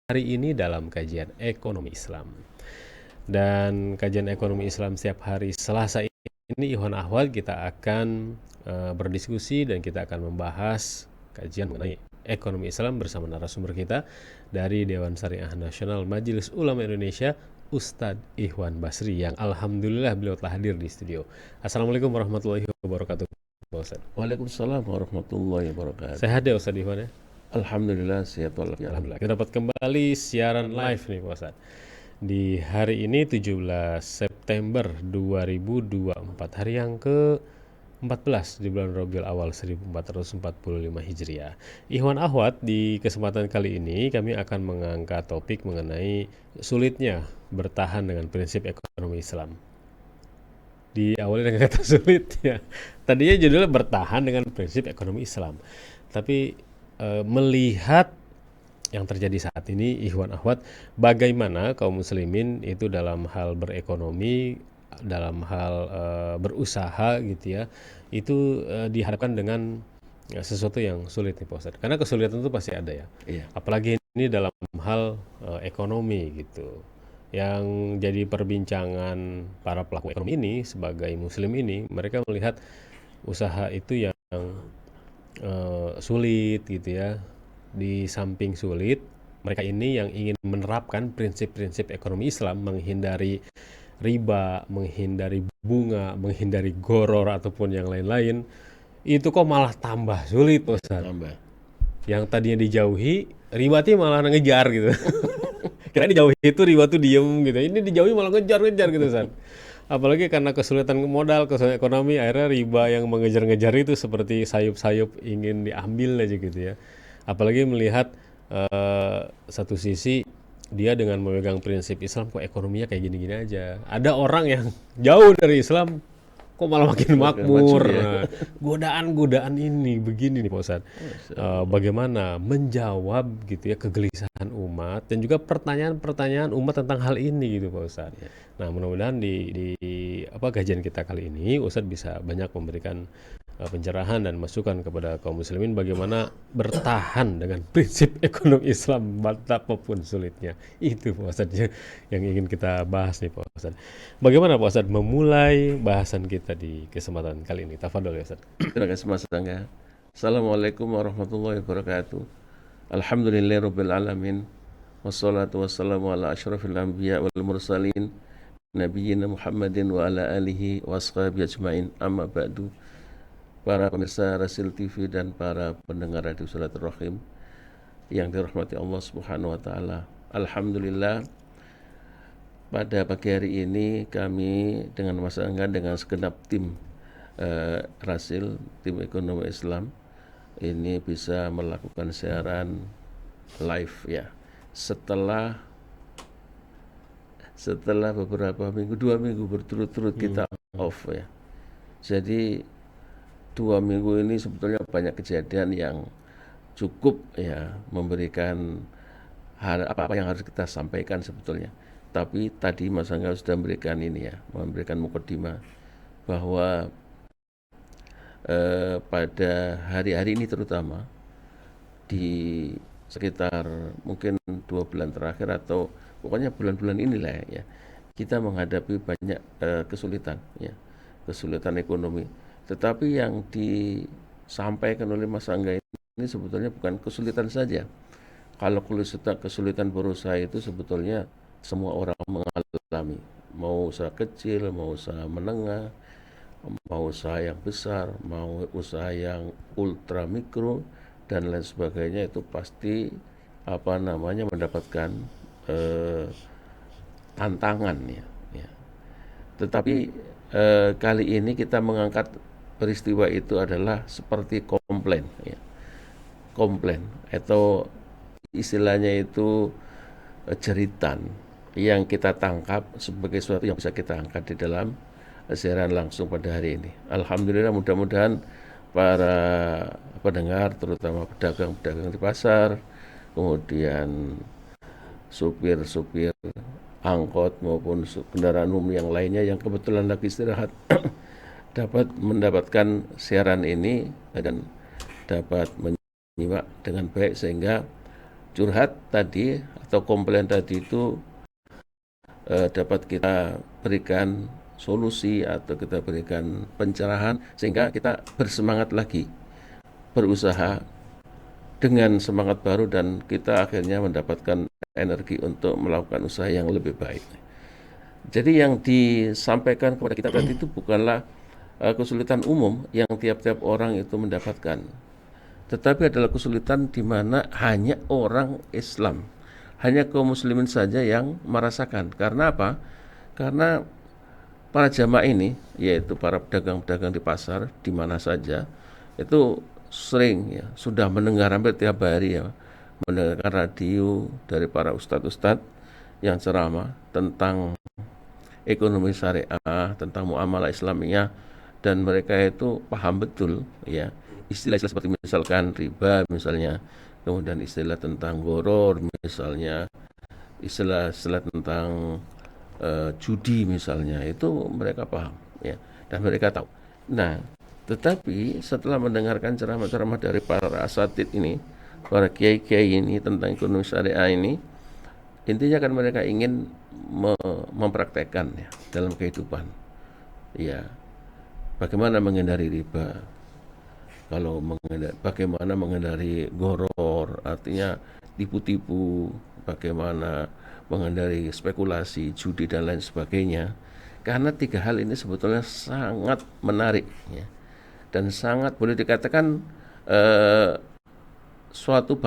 hari ini dalam kajian ekonomi Islam. Dan kajian ekonomi Islam setiap hari Selasa ini Ikhwan Ahwal kita akan berdiskusi dan kita akan membahas kajian mengenai ekonomi Islam bersama narasumber kita dari Dewan Syariah Nasional Majelis Ulama Indonesia, Ustadz Ikhwan Basri, yang alhamdulillah beliau telah hadir di studio. Assalamualaikum warahmatullahi wabarakatuh, Pak Ustadz. Waalaikumsalam warahmatullahi wabarakatuh. Sehat ya Ustadz Ikhwan ya? Alhamdulillah sehat walafiat. Alhamdulillah. Kita dapat kembali siaran live nih Pak Ustadz. Di hari ini 17 September 2024, hari yang ke-14 di bulan Rabiul Awal 1445 Hijriah. Ikhwan Ahwat, di kesempatan kali ini kami akan mengangkat topik mengenai sulitnya bertahan dengan prinsip ekonomi Islam. Diawali dengan kata sulit ya. Tadinya judulnya bertahan dengan prinsip ekonomi Islam. Tapi melihat yang terjadi saat ini, Ikhwan Ahwat, bagaimana kaum muslimin itu dalam hal berekonomi, dalam hal berusaha gitu ya, itu dihadapkan dengan sesuatu yang sulit nih Pak Ustadz. Karena kesulitan itu pasti ada ya. Iya. Apalagi ini dalam hal ekonomi gitu. Yang jadi perbincangan para pelaku ekonomi ini sebagai muslim ini, mereka melihat usaha itu yang sulit gitu ya. Di samping sulit, mereka ini yang ingin menerapkan prinsip-prinsip ekonomi Islam, menghindari riba, menghindari bunga, menghindari goror ataupun yang lain-lain, itu kok malah tambah sulit, Ustaz. Tambah. Yang tadinya dijauhi, riba tuh malah ngejar gitu. Kira dijauhi itu riba tuh diem gitu. Ini dijauhi malah ngejar-ngejar gitu, Ustaz. Apalagi karena kesulitan modal, kesulitan ekonomi, akhirnya riba yang mengejar-ngejar itu seperti sayup-sayup ingin diambil aja gitu ya. Apalagi melihat satu sisi dia dengan memegang prinsip Islam kok ekonominya kayak gini-gini aja. Ada orang yang jauh dari Islam kok malah makin makmur. maju ya. Nah, godaan-godaan ini begini nih Pak Ustadz. Bagaimana menjawab gitu ya kegelisahan umat dan juga pertanyaan-pertanyaan umat tentang hal ini gitu Pak Ustadz. Nah, mudah-mudahan di kajian kita kali ini Ustadz bisa banyak memberikan pencerahan dan masukan kepada kaum muslimin bagaimana bertahan dengan prinsip ekonomi Islam betapapun sulitnya. Itu Pak Ustadz yang ingin kita bahas nih Pak Ustadz. Bagaimana Pak Ustadz memulai bahasan kita di kesempatan kali ini? Tafadhol ya Ustadz. Terima kasih Mas Angga. Assalamualaikum warahmatullahi wabarakatuh. Alhamdulillahirabbil alamin. Wassalatu wassalamu ala asyrafil anbiya wal mursalin nabiyina Muhammadin wa ala alihi washabihi ajmain. Amma ba'du. Para pemirsa Rasil TV dan para pendengar Radio Silaturahim yang dirahmati Allah Subhanahu wa taala. Alhamdulillah, pada pagi hari ini kami dengan Mas Angga dengan segenap tim Rasil, tim ekonomi Islam ini bisa melakukan siaran live ya. Setelah beberapa minggu, 2 minggu berturut-turut kita off ya. Jadi 2 minggu ini sebetulnya banyak kejadian yang cukup ya memberikan apa yang harus kita sampaikan sebetulnya. Tapi tadi Mas Angga sudah memberikan mukadimah bahwa pada hari-hari ini terutama di sekitar mungkin 2 bulan terakhir atau pokoknya bulan-bulan inilah ya, kita menghadapi banyak kesulitan ya, kesulitan ekonomi. Tetapi yang disampaikan oleh Mas Angga ini sebetulnya bukan kesulitan saja. Kalau kesulitan berusaha itu sebetulnya semua orang mengalami, mau usaha kecil, mau usaha menengah, mau usaha yang besar, mau usaha yang ultra mikro dan lain sebagainya, itu pasti mendapatkan tantangan ya. Tetapi kali ini kita mengangkat peristiwa itu adalah seperti komplain ya. Komplain atau istilahnya itu jeritan yang kita tangkap sebagai sesuatu yang bisa kita angkat di dalam siaran langsung pada hari ini. Alhamdulillah, mudah-mudahan para pendengar, terutama pedagang-pedagang di pasar, kemudian supir-supir angkot maupun kendaraan umum yang lainnya yang kebetulan lagi istirahat dapat mendapatkan siaran ini dan dapat menyimak dengan baik sehingga curhat tadi atau komplain tadi itu dapat kita berikan solusi atau kita berikan pencerahan sehingga kita bersemangat lagi berusaha dengan semangat baru dan kita akhirnya mendapatkan energi untuk melakukan usaha yang lebih baik. Jadi yang disampaikan kepada kita tadi itu bukanlah kesulitan umum yang tiap-tiap orang itu mendapatkan, tetapi adalah kesulitan di mana hanya orang Islam, hanya kaum muslimin saja yang merasakan. Karena apa? Karena para jamaah ini, yaitu para pedagang-pedagang di pasar di mana saja, itu sering ya sudah mendengar hampir tiap hari ya, mendengarkan radio dari para ustadz-ustadz yang ceramah tentang ekonomi syariah, tentang muamalah Islamiyah, dan mereka itu paham betul ya istilah-istilah seperti misalkan riba misalnya, kemudian istilah tentang goror misalnya, istilah-istilah tentang judi misalnya, itu mereka paham ya dan mereka tahu. Nah, tetapi setelah mendengarkan ceramah-ceramah dari para asatid ini, para kiai-kiai ini tentang ekonomi syariah ini, intinya kan mereka ingin mempraktekkan ya dalam kehidupan. Ya, bagaimana menghindari riba? Bagaimana menghindari goror, artinya tipu-tipu, bagaimana menghindari spekulasi, judi dan lain sebagainya. Karena tiga hal ini sebetulnya sangat menarik ya, dan sangat boleh dikatakan suatu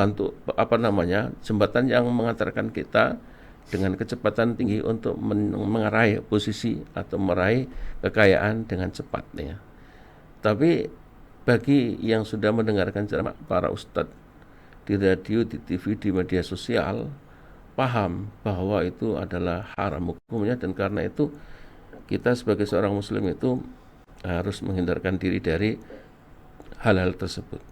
jembatan yang mengantarkan kita dengan kecepatan tinggi untuk meraih posisi atau meraih kekayaan dengan cepat ya. Tapi bagi yang sudah mendengarkan ceramah para ustadz di radio, di TV, di media sosial, paham bahwa itu adalah haram hukumnya, dan karena itu kita sebagai seorang muslim itu harus menghindarkan diri dari hal-hal tersebut.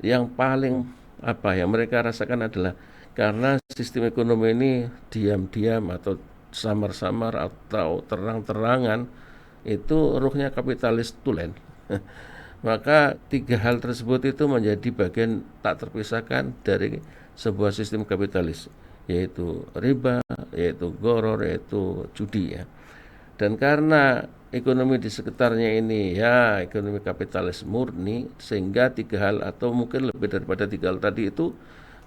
Yang paling yang mereka rasakan adalah karena sistem ekonomi ini diam-diam atau samar-samar atau terang-terangan itu ruhnya kapitalis tulen. Maka tiga hal tersebut itu menjadi bagian tak terpisahkan dari sebuah sistem kapitalis, yaitu riba, yaitu goror, yaitu judi ya. Dan karena ekonomi di sekitarnya ini ya ekonomi kapitalis murni, sehingga tiga hal atau mungkin lebih daripada tiga hal tadi itu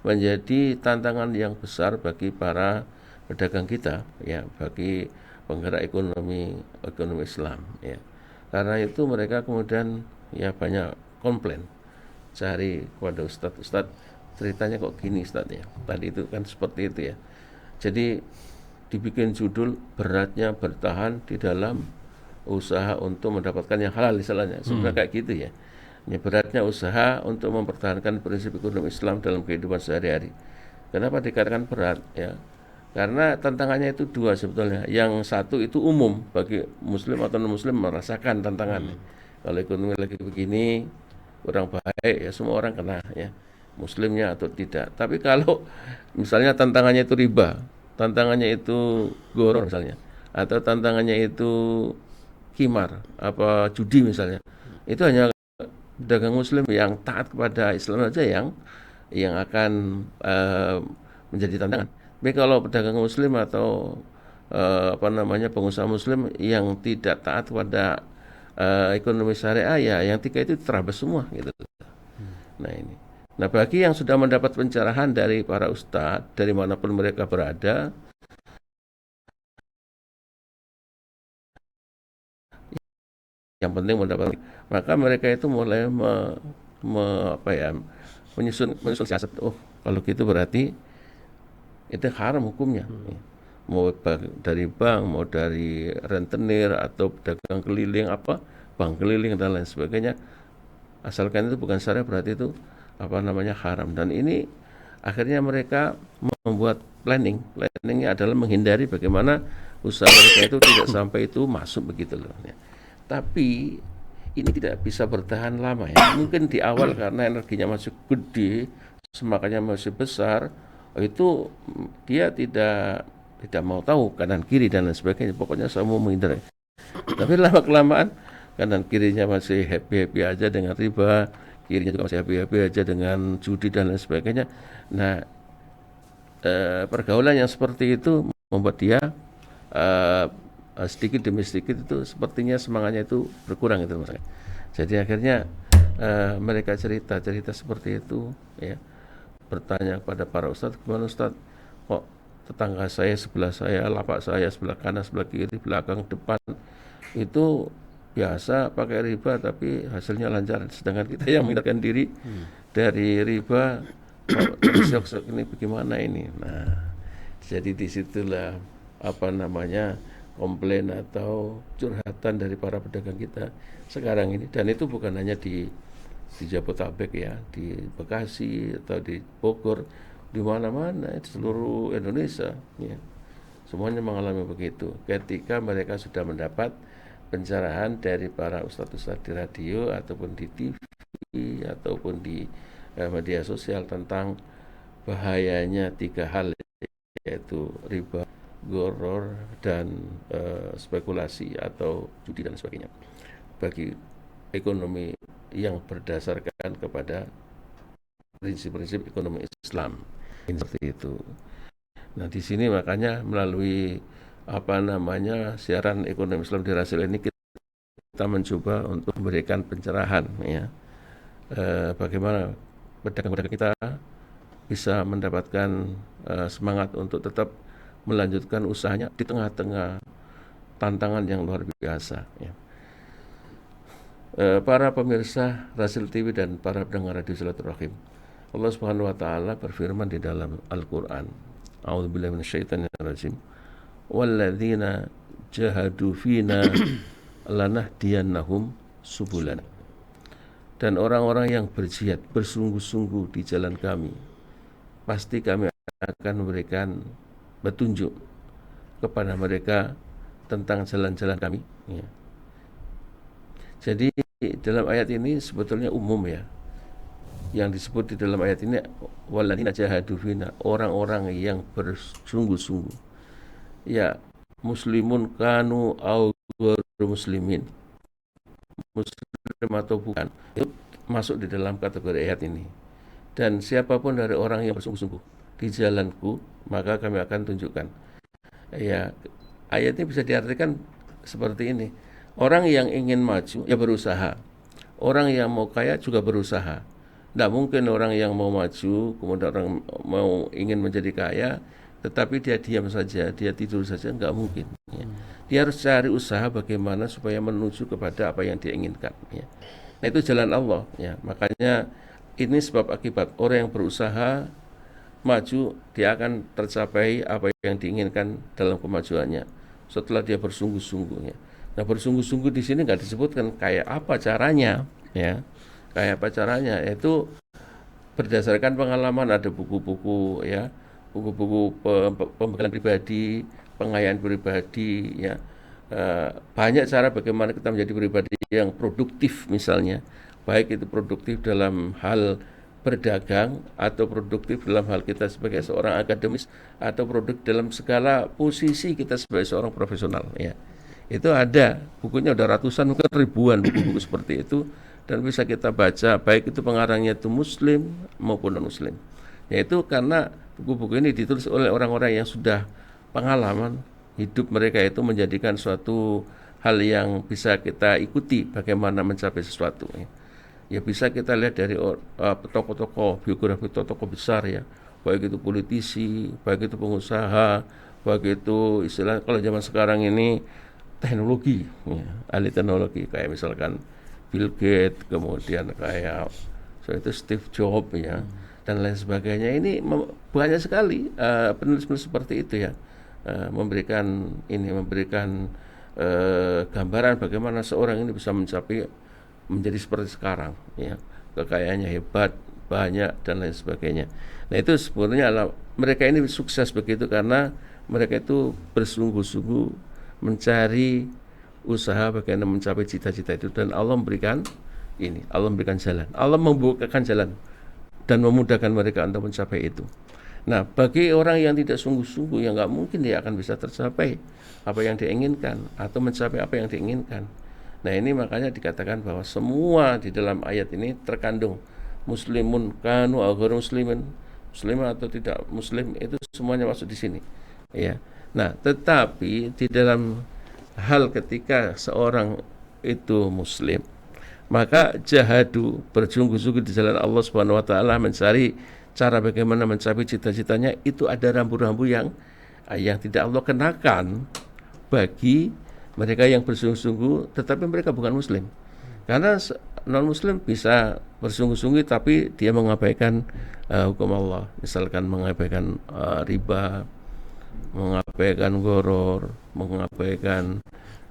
menjadi tantangan yang besar bagi para pedagang kita ya, bagi penggerak ekonomi Islam ya. Karena itu mereka kemudian ya banyak komplain, cari kepada ustadz, ceritanya kok gini ustadz ya, tadi itu kan seperti itu ya. Jadi dibikin judul beratnya bertahan di dalam usaha untuk mendapatkan yang halal istilahnya, sebenarnya kayak gitu ya. Ini beratnya usaha untuk mempertahankan prinsip ekonomi Islam dalam kehidupan sehari-hari. Kenapa dikatakan berat ya? Karena tantangannya itu dua sebetulnya. Yang satu itu umum bagi muslim atau non muslim merasakan tantangannya. Kalau ekonomi lagi begini kurang baik ya semua orang kena ya, muslimnya atau tidak. Tapi kalau misalnya tantangannya itu riba, tantangannya itu goror misalnya, atau tantangannya itu kimar apa judi misalnya, itu hanya pedagang muslim yang taat kepada Islam saja yang akan menjadi tantangan. Tapi kalau pedagang muslim atau pengusaha muslim yang tidak taat kepada ekonomi syariah ya yang tiga itu terabas semua gitu. Nah ini. Nah bagi yang sudah mendapat pencerahan dari para ustadz dari manapun mereka berada, yang penting mendapat, maka mereka itu mulai menyusun siasat. Oh kalau gitu berarti itu haram hukumnya. Mau dari bank, mau dari rentenir atau pedagang keliling bank keliling dan lain sebagainya, asalkan itu bukan syariah berarti itu haram. Dan ini akhirnya mereka membuat planningnya adalah menghindari bagaimana usaha mereka itu tidak sampai itu masuk begitu loh ya. Tapi ini tidak bisa bertahan lama ya. Mungkin di awal karena energinya masih gede, semakannya masih besar, itu dia tidak mau tahu kanan kiri dan lain sebagainya. Pokoknya saya mau menghindari. Tapi lama kelamaan kanan kirinya masih happy aja dengan riba, kirinya juga masih happy aja dengan judi dan lain sebagainya. Nah pergaulan yang seperti itu membuat dia eh, sedikit demi sedikit itu sepertinya semangatnya itu berkurang itu Mas. Jadi akhirnya mereka cerita seperti itu ya, bertanya kepada para ustadz, gimana ustadz, kok tetangga saya sebelah saya, lapak saya sebelah kanan, sebelah kiri, belakang, depan itu biasa pakai riba tapi hasilnya lancar, sedangkan kita yang menghindarkan diri dari riba, kok terus ini bagaimana ini. Nah, jadi disitulah apa namanya komplain atau curhatan dari para pedagang kita sekarang ini, dan itu bukan hanya di Jabodetabek ya, di Bekasi atau di Bogor, di mana-mana di seluruh Indonesia ya. Semuanya mengalami begitu ketika mereka sudah mendapat pencerahan dari para ustadz-ustadz di radio ataupun di TV ataupun di media sosial tentang bahayanya tiga hal, yaitu riba, goror, dan spekulasi atau judi dan sebagainya bagi ekonomi yang berdasarkan kepada prinsip-prinsip ekonomi Islam. Seperti itu. Nah, di sini makanya melalui apa namanya siaran ekonomi Islam di Rasil ini kita mencoba untuk memberikan pencerahan ya, bagaimana pedagang-pedagang kita bisa mendapatkan semangat untuk tetap melanjutkan usahanya di tengah-tengah tantangan yang luar biasa ya. Para pemirsa Rasil TV dan para pendengar radio Silaturahim, Allah Subhanahu wa taala berfirman di dalam Al-Qur'an, A'udzubillahi minasyaitonirrajim, walladzina jahadu fina lanahdiyannahum subulana. Dan orang-orang yang berjihad bersungguh-sungguh di jalan kami, pasti kami akan memberikan petunjuk kepada mereka tentang jalan-jalan kami ya. Jadi dalam ayat ini sebetulnya umum ya. Yang disebut di dalam ayat ini walladzina jahadu fina, orang-orang yang bersungguh-sungguh. Ya, muslimun kanu au ghairu muslimin. Muslim atau bukan, itu masuk di dalam kategori ayat ini. Dan siapapun dari orang yang bersungguh-sungguh di jalanku, maka kami akan tunjukkan. Ya, ayat ini bisa diartikan seperti ini. Orang yang ingin maju, ya berusaha. Orang yang mau kaya juga berusaha. Tidak mungkin orang yang mau maju, kemudian orang mau ingin menjadi kaya, tetapi dia diam saja, dia tidur saja, nggak mungkin. Ya. Dia harus cari usaha bagaimana supaya menuju kepada apa yang dia inginkan. Ya. Nah, itu jalan Allah. Ya. Makanya ini sebab akibat orang yang berusaha maju, dia akan tercapai apa yang diinginkan dalam kemajuannya setelah dia bersungguh-sungguh. Ya. Nah, bersungguh-sungguh di sini nggak disebutkan kayak apa caranya, ya, kayak apa caranya. Itu berdasarkan pengalaman, ada buku-buku, ya, buku-buku pembekalan pribadi, pengayaan pribadi, ya. Banyak cara bagaimana kita menjadi pribadi yang produktif, misalnya, baik itu produktif dalam hal berdagang atau produktif dalam hal kita sebagai seorang akademis atau produktif dalam segala posisi kita sebagai seorang profesional, ya. Itu ada bukunya, udah ratusan mungkin ribuan buku-buku seperti itu, dan bisa kita baca baik itu pengarangnya itu muslim maupun non muslim. Yaitu karena buku-buku ini ditulis oleh orang-orang yang sudah pengalaman hidup mereka itu menjadikan suatu hal yang bisa kita ikuti bagaimana mencapai sesuatu ya. Ya bisa kita lihat dari tokoh-tokoh, biografi tokoh besar ya, baik itu politisi, baik itu pengusaha, baik itu istilah kalau zaman sekarang ini teknologi, ya, ahli teknologi kayak misalkan Bill Gates, kemudian kayak itu Steve Jobs ya, dan lain sebagainya. Ini banyak sekali penulis-penulis seperti itu ya, memberikan gambaran bagaimana seorang ini bisa mencapai menjadi seperti sekarang ya, kekayaannya hebat, banyak dan lain sebagainya. Nah, itu sebenarnya mereka ini sukses begitu karena mereka itu bersungguh-sungguh mencari usaha bagaimana mencapai cita-cita itu, dan Allah memberikan ini, Allah memberikan jalan, Allah membukakan jalan dan memudahkan mereka untuk mencapai itu. Nah, bagi orang yang tidak sungguh-sungguh, yang nggak mungkin dia akan bisa tercapai apa yang diinginkan atau mencapai apa yang diinginkan. Nah, ini makanya dikatakan bahwa semua di dalam ayat ini terkandung muslimun kanu au ghairu muslimin, muslim atau tidak muslim itu semuanya masuk di sini. Ya. Nah, tetapi di dalam hal ketika seorang itu muslim, maka jahadu, berjunggu-junggu di jalan Allah Subhanahu wa taala, mencari cara bagaimana mencapai cita-citanya, itu ada rambu-rambu yang tidak Allah kenakan bagi mereka yang bersungguh-sungguh tetapi mereka bukan muslim. Karena non muslim bisa bersungguh-sungguh tapi dia mengabaikan hukum Allah, misalkan mengabaikan riba, mengabaikan goror, mengabaikan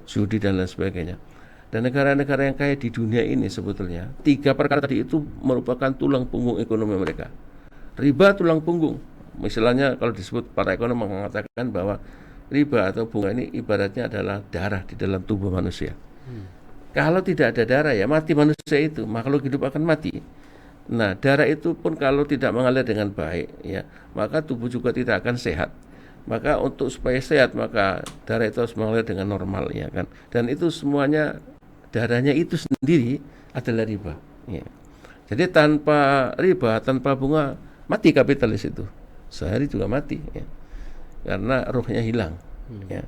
judi dan lain sebagainya. Dan negara-negara yang kaya di dunia ini sebetulnya 3 perkara tadi itu merupakan tulang punggung ekonomi mereka. Riba tulang punggung. Misalnya kalau disebut para ekonom mengatakan bahwa riba atau bunga ini ibaratnya adalah darah di dalam tubuh manusia. Kalau tidak ada darah ya mati manusia itu, makhluk hidup akan mati. Nah, darah itu pun kalau tidak mengalir dengan baik ya, maka tubuh juga tidak akan sehat. Maka untuk supaya sehat maka darah itu harus mengalir dengan normal ya kan. Dan itu semuanya darahnya itu sendiri adalah riba ya. Jadi tanpa riba, tanpa bunga, mati kapitalis itu. Sehari juga mati ya. Karena ruhnya hilang ya.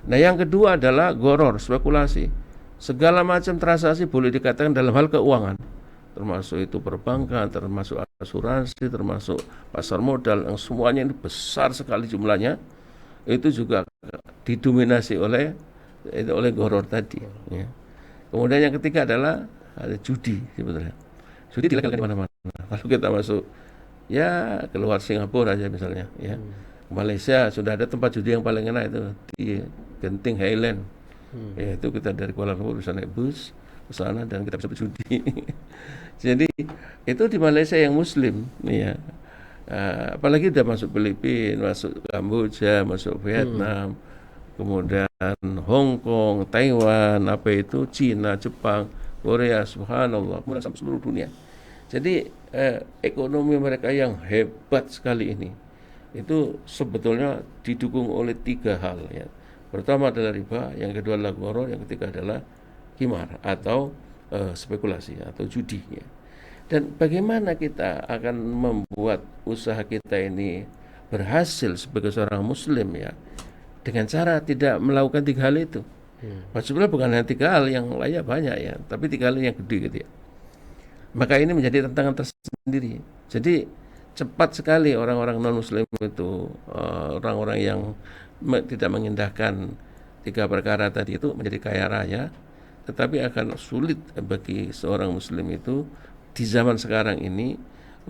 Nah, yang kedua adalah goror, spekulasi. Segala macam transaksi boleh dikatakan dalam hal keuangan, termasuk itu perbankan, termasuk asuransi, termasuk pasar modal, yang semuanya ini besar sekali jumlahnya. Itu juga didominasi oleh goror tadi ya. Kemudian yang ketiga adalah ada judi sebetulnya. Judi dilegalkan di mana-mana. Kalau kita masuk ya keluar Singapura aja misalnya ya. Malaysia sudah ada tempat judi yang paling enak itu di Genting Highland. Ya, itu kita dari Kuala Lumpur bisa naik bus ke sana dan kita bisa berjudi. Jadi itu di Malaysia yang muslim ya. Apalagi udah masuk Filipina, masuk Kamboja, masuk Vietnam, kemudian Hong Kong, Taiwan, apa itu Cina, Jepang, Korea, subhanallah, kemudian sampai seluruh dunia. Jadi ekonomi mereka yang hebat sekali ini itu sebetulnya didukung oleh 3 hal ya. Pertama adalah riba, yang kedua adalah goror, yang ketiga adalah qimar atau spekulasi atau judi ya. Dan bagaimana kita akan membuat usaha kita ini berhasil sebagai seorang muslim ya, dengan cara tidak melakukan 3 hal itu. Maksudnya bukan hanya 3 hal, yang lainnya banyak ya, tapi 3 hal yang gede gitu ya. Maka ini menjadi tantangan tersendiri. Jadi cepat sekali orang-orang non muslim itu, orang-orang yang tidak mengindahkan 3 perkara tadi itu menjadi kaya raya, tetapi akan sulit bagi seorang muslim itu di zaman sekarang ini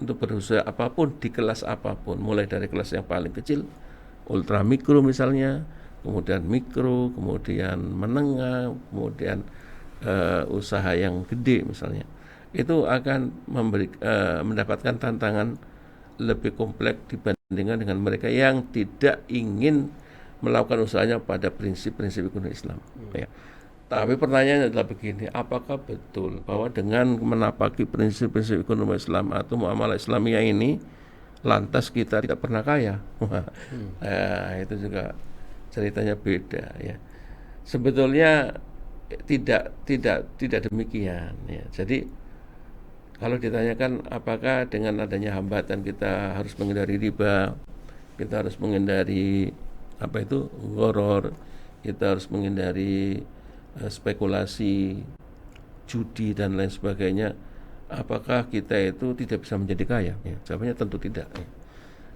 untuk berusaha apapun di kelas apapun, mulai dari kelas yang paling kecil, ultra mikro misalnya, kemudian mikro, kemudian menengah, kemudian usaha yang gede misalnya, itu akan mendapatkan tantangan lebih kompleks dibandingkan dengan mereka yang tidak ingin melakukan usahanya pada prinsip-prinsip ekonomi Islam ya. Tapi pertanyaannya adalah begini, apakah betul bahwa dengan menapaki prinsip-prinsip ekonomi Islam atau muamalah Islamiyah ini lantas kita tidak pernah kaya? Itu juga ceritanya beda ya. Sebetulnya tidak demikian ya. Jadi kalau ditanyakan apakah dengan adanya hambatan kita harus menghindari riba, kita harus menghindari goror, kita harus menghindari spekulasi, judi dan lain sebagainya, apakah kita itu tidak bisa menjadi kaya? Ya, jawabannya tentu tidak. Ya.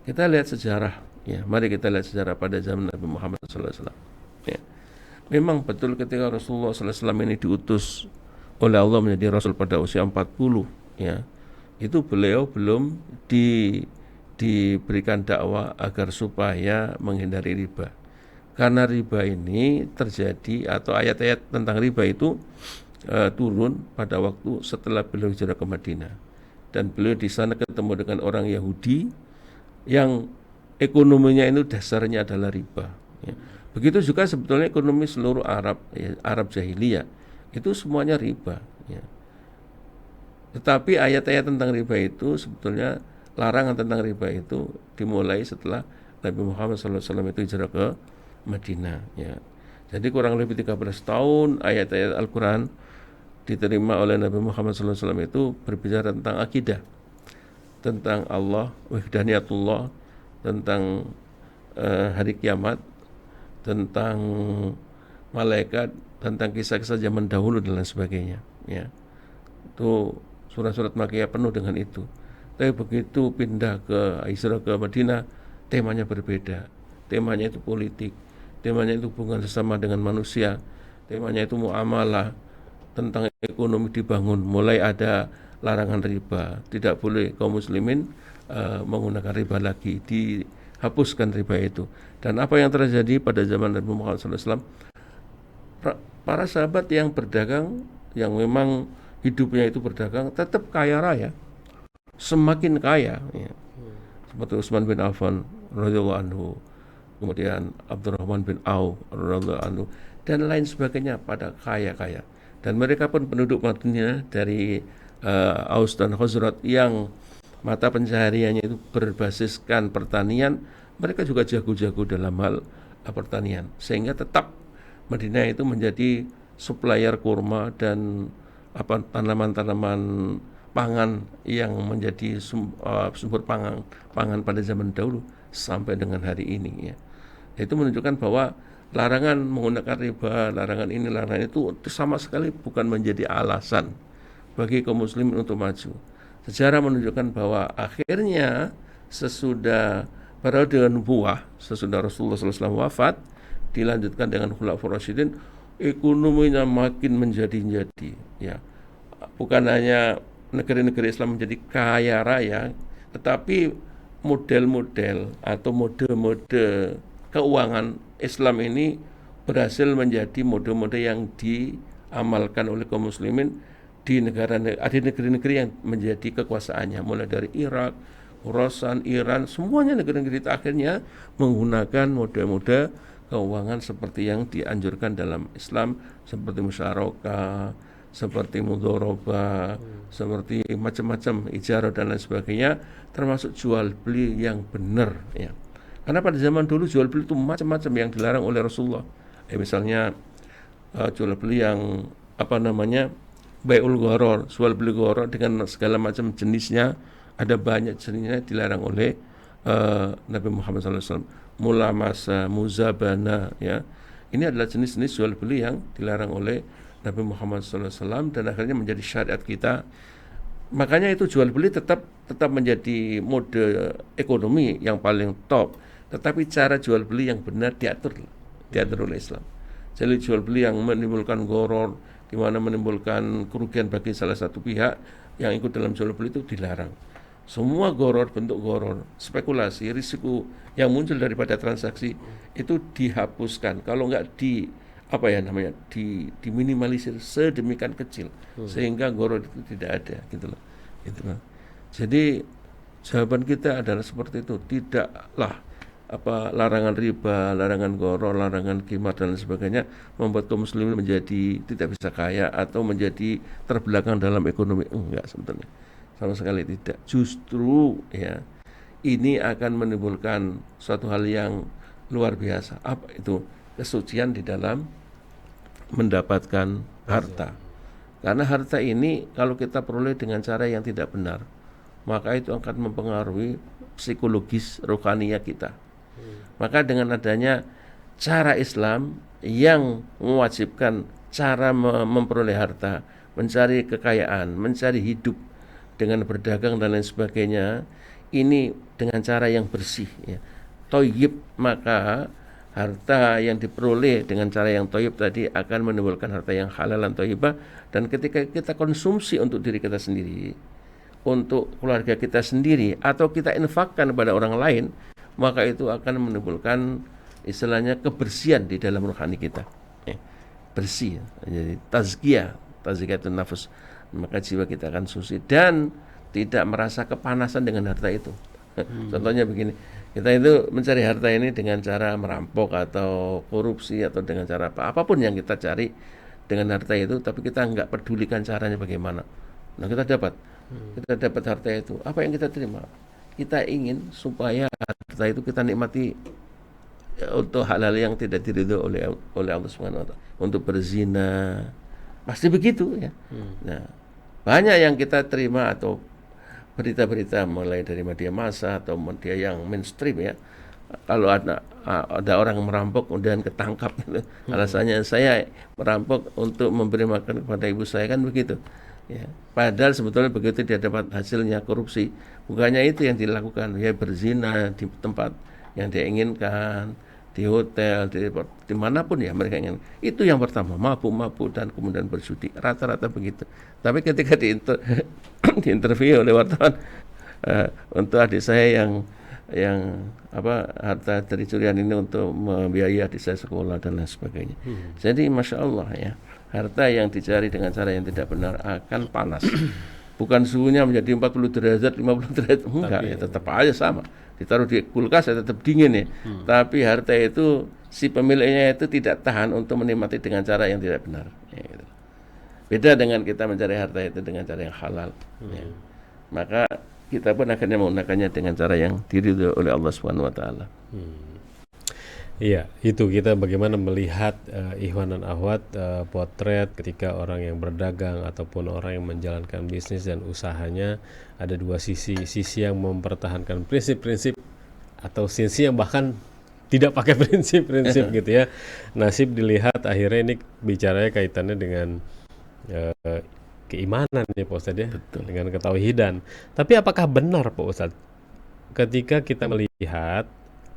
Kita lihat sejarah, ya. Mari kita lihat sejarah pada zaman Nabi Muhammad SAW. Ya. Memang betul ketika Rasulullah SAW ini diutus oleh Allah menjadi Rasul pada usia 40, ya, itu beliau belum diberikan dakwah agar supaya menghindari riba. Karena riba ini terjadi atau ayat-ayat tentang riba itu turun pada waktu setelah beliau hijrah ke Madinah, dan beliau di sana ketemu dengan orang Yahudi yang ekonominya itu dasarnya adalah riba. Ya. Begitu juga sebetulnya ekonomi seluruh Arab, ya, Arab jahiliyah itu semuanya riba. Ya. Tetapi ayat-ayat tentang riba itu sebetulnya larangan tentang riba itu dimulai setelah Nabi Muhammad SAW itu hijrah ke Madinah. Ya. Jadi kurang lebih 13 tahun ayat-ayat Al-Quran diterima oleh Nabi Muhammad SAW itu berbicara tentang akidah. tentang Allah, wahdaniyatullah, tentang hari kiamat, tentang malaikat, tentang kisah-kisah zaman dahulu dan lain sebagainya. Ya, itu surat-surat Makkiyah penuh dengan itu. Tapi begitu pindah ke Isra ke Madinah, temanya berbeda. Temanya itu politik, temanya itu hubungan sesama dengan manusia, temanya itu muamalah, tentang ekonomi dibangun. Mulai ada larangan riba, tidak boleh kaum muslimin menggunakan riba lagi, dihapuskan riba itu. Dan apa yang terjadi pada zaman Nabi Muhammad SAW, para sahabat yang berdagang, yang memang hidupnya itu berdagang, tetap kaya raya, semakin kaya, ya. Seperti Utsman bin Affan radhiyallahu anhu, kemudian Abdurrahman bin Auf radhiyallahu anhu, dan lain sebagainya, pada kaya-kaya. Dan mereka pun penduduk Madinah dari Aus dan Khazraj yang mata pencahariannya itu berbasiskan pertanian, mereka juga jago-jago dalam hal pertanian, sehingga tetap Madinah itu menjadi supplier kurma dan tanaman-tanaman pangan yang menjadi sumber pangan pada zaman dahulu sampai dengan hari ini, ya. Itu menunjukkan bahwa larangan menggunakan riba, larangan ini, larangan itu sama sekali bukan menjadi alasan bagi kaum muslimin untuk maju. Sejarah menunjukkan bahwa akhirnya sesudah periode nubuwah, sesudah Rasulullah SAW wafat, dilanjutkan dengan Khulafaur Rasyidin, ekonominya makin menjadi-jadi, ya. Bukan hanya negeri-negeri Islam menjadi kaya raya, tetapi model-model atau mode-mode keuangan Islam ini berhasil menjadi mode-mode yang diamalkan oleh kaum muslimin di negeri-negeri yang menjadi kekuasaannya, mulai dari Irak, Khurasan, Iran, semuanya negeri-negeri itu akhirnya menggunakan mode-mode keuangan seperti yang dianjurkan dalam Islam, seperti musyarakah, seperti mudharabah, seperti macam-macam ijarah dan lain sebagainya, termasuk jual beli yang benar, ya. Karena pada zaman dulu jual beli itu macam-macam yang dilarang oleh Rasulullah. Misalnya jual beli yang bai'ul gharar, jual beli gharar dengan segala macam jenisnya, ada banyak jenisnya dilarang oleh Nabi Muhammad SAW. Mulamasa, muzabana, ya. Ini adalah jenis-jenis jual beli yang dilarang oleh Nabi Muhammad SAW dan akhirnya menjadi syariat kita. Makanya itu jual beli tetap menjadi mode ekonomi yang paling top. Tetapi cara jual beli yang benar diatur oleh Islam. Jadi jual beli yang menimbulkan gharar, di mana menimbulkan kerugian bagi salah satu pihak yang ikut dalam jual beli, itu dilarang. Semua gharar, bentuk gharar, spekulasi, risiko yang muncul daripada transaksi itu dihapuskan. Kalau enggak diminimalisir sedemikian kecil sehingga gharar itu tidak ada, gitu loh. Jadi jawaban kita adalah seperti itu. Tidaklah larangan riba, larangan gharar, larangan qimar dan sebagainya membuat kaum muslimin menjadi tidak bisa kaya atau menjadi terbelakang dalam ekonomi. Enggak, sebetulnya sama sekali tidak. Justru, ya, ini akan menimbulkan suatu hal yang luar biasa. Apa itu? Kesucian di dalam mendapatkan harta. Karena harta ini kalau kita peroleh dengan cara yang tidak benar, maka itu akan mempengaruhi psikologis rohaniah kita. Maka dengan adanya cara Islam yang mewajibkan cara memperoleh harta, mencari kekayaan, mencari hidup dengan berdagang dan lain sebagainya, ini dengan cara yang bersih, ya, thayyib, maka harta yang diperoleh dengan cara yang thayyib tadi akan menimbulkan harta yang halal dan thayyibah. Dan ketika kita konsumsi untuk diri kita sendiri, untuk keluarga kita sendiri, atau kita infakkan kepada orang lain, maka itu akan menimbulkan istilahnya kebersihan di dalam rohani kita, bersih. Jadi tazkiyatun nafs, maka jiwa kita akan suci dan tidak merasa kepanasan dengan harta itu. Contohnya begini, kita itu mencari harta ini dengan cara merampok atau korupsi atau dengan cara apapun yang kita cari dengan harta itu, tapi kita nggak pedulikan caranya bagaimana. Nah, kita dapat harta itu, apa yang kita terima? Kita ingin supaya harta itu kita nikmati untuk hal-hal yang tidak diridhoi oleh Allah Subhanahu wa taala, untuk berzina, pasti begitu, ya. Nah, banyak yang kita terima atau berita-berita mulai dari media massa atau media yang mainstream ya. Kalau ada orang merampok kemudian ketangkap gitu. Alasannya saya merampok untuk memberi makan kepada ibu saya, kan begitu. Ya. Padahal sebetulnya begitu dia dapat hasilnya korupsi, bukannya itu yang dilakukan. Dia berzina di tempat yang dia inginkan, di hotel, dimanapun ya mereka ingin. Itu yang pertama, mabuk-mabuk dan kemudian berjudi. Rata-rata begitu. Tapi ketika diinterview oleh wartawan untuk adik saya yang harta dari curian ini untuk membiayai adik saya sekolah dan lain sebagainya. Jadi masya Allah ya, harta yang dicari dengan cara yang tidak benar akan panas. Bukan suhunya menjadi 40 derajat, 50 derajat, enggak ya, tetap aja sama. Ditaruh di kulkas ya tetap dingin ya. Tapi harta itu si pemiliknya itu tidak tahan untuk menikmati dengan cara yang tidak benar. Ya, gitu. Beda dengan kita mencari harta itu dengan cara yang halal. Ya. Maka kita pun akhirnya menggunakannya dengan cara yang diridhoi oleh Allah Subhanahu wa taala. Iya, itu kita bagaimana melihat ikhwan dan akhwat, potret ketika orang yang berdagang ataupun orang yang menjalankan bisnis dan usahanya ada dua sisi yang mempertahankan prinsip-prinsip atau sisi yang bahkan tidak pakai prinsip-prinsip gitu ya. Nasib dilihat akhirnya ini bicaranya kaitannya dengan keimanan ya Pak Ustadz ya. Betul. Dengan ketauhidan. Tapi apakah benar Pak Ustadz ketika kita melihat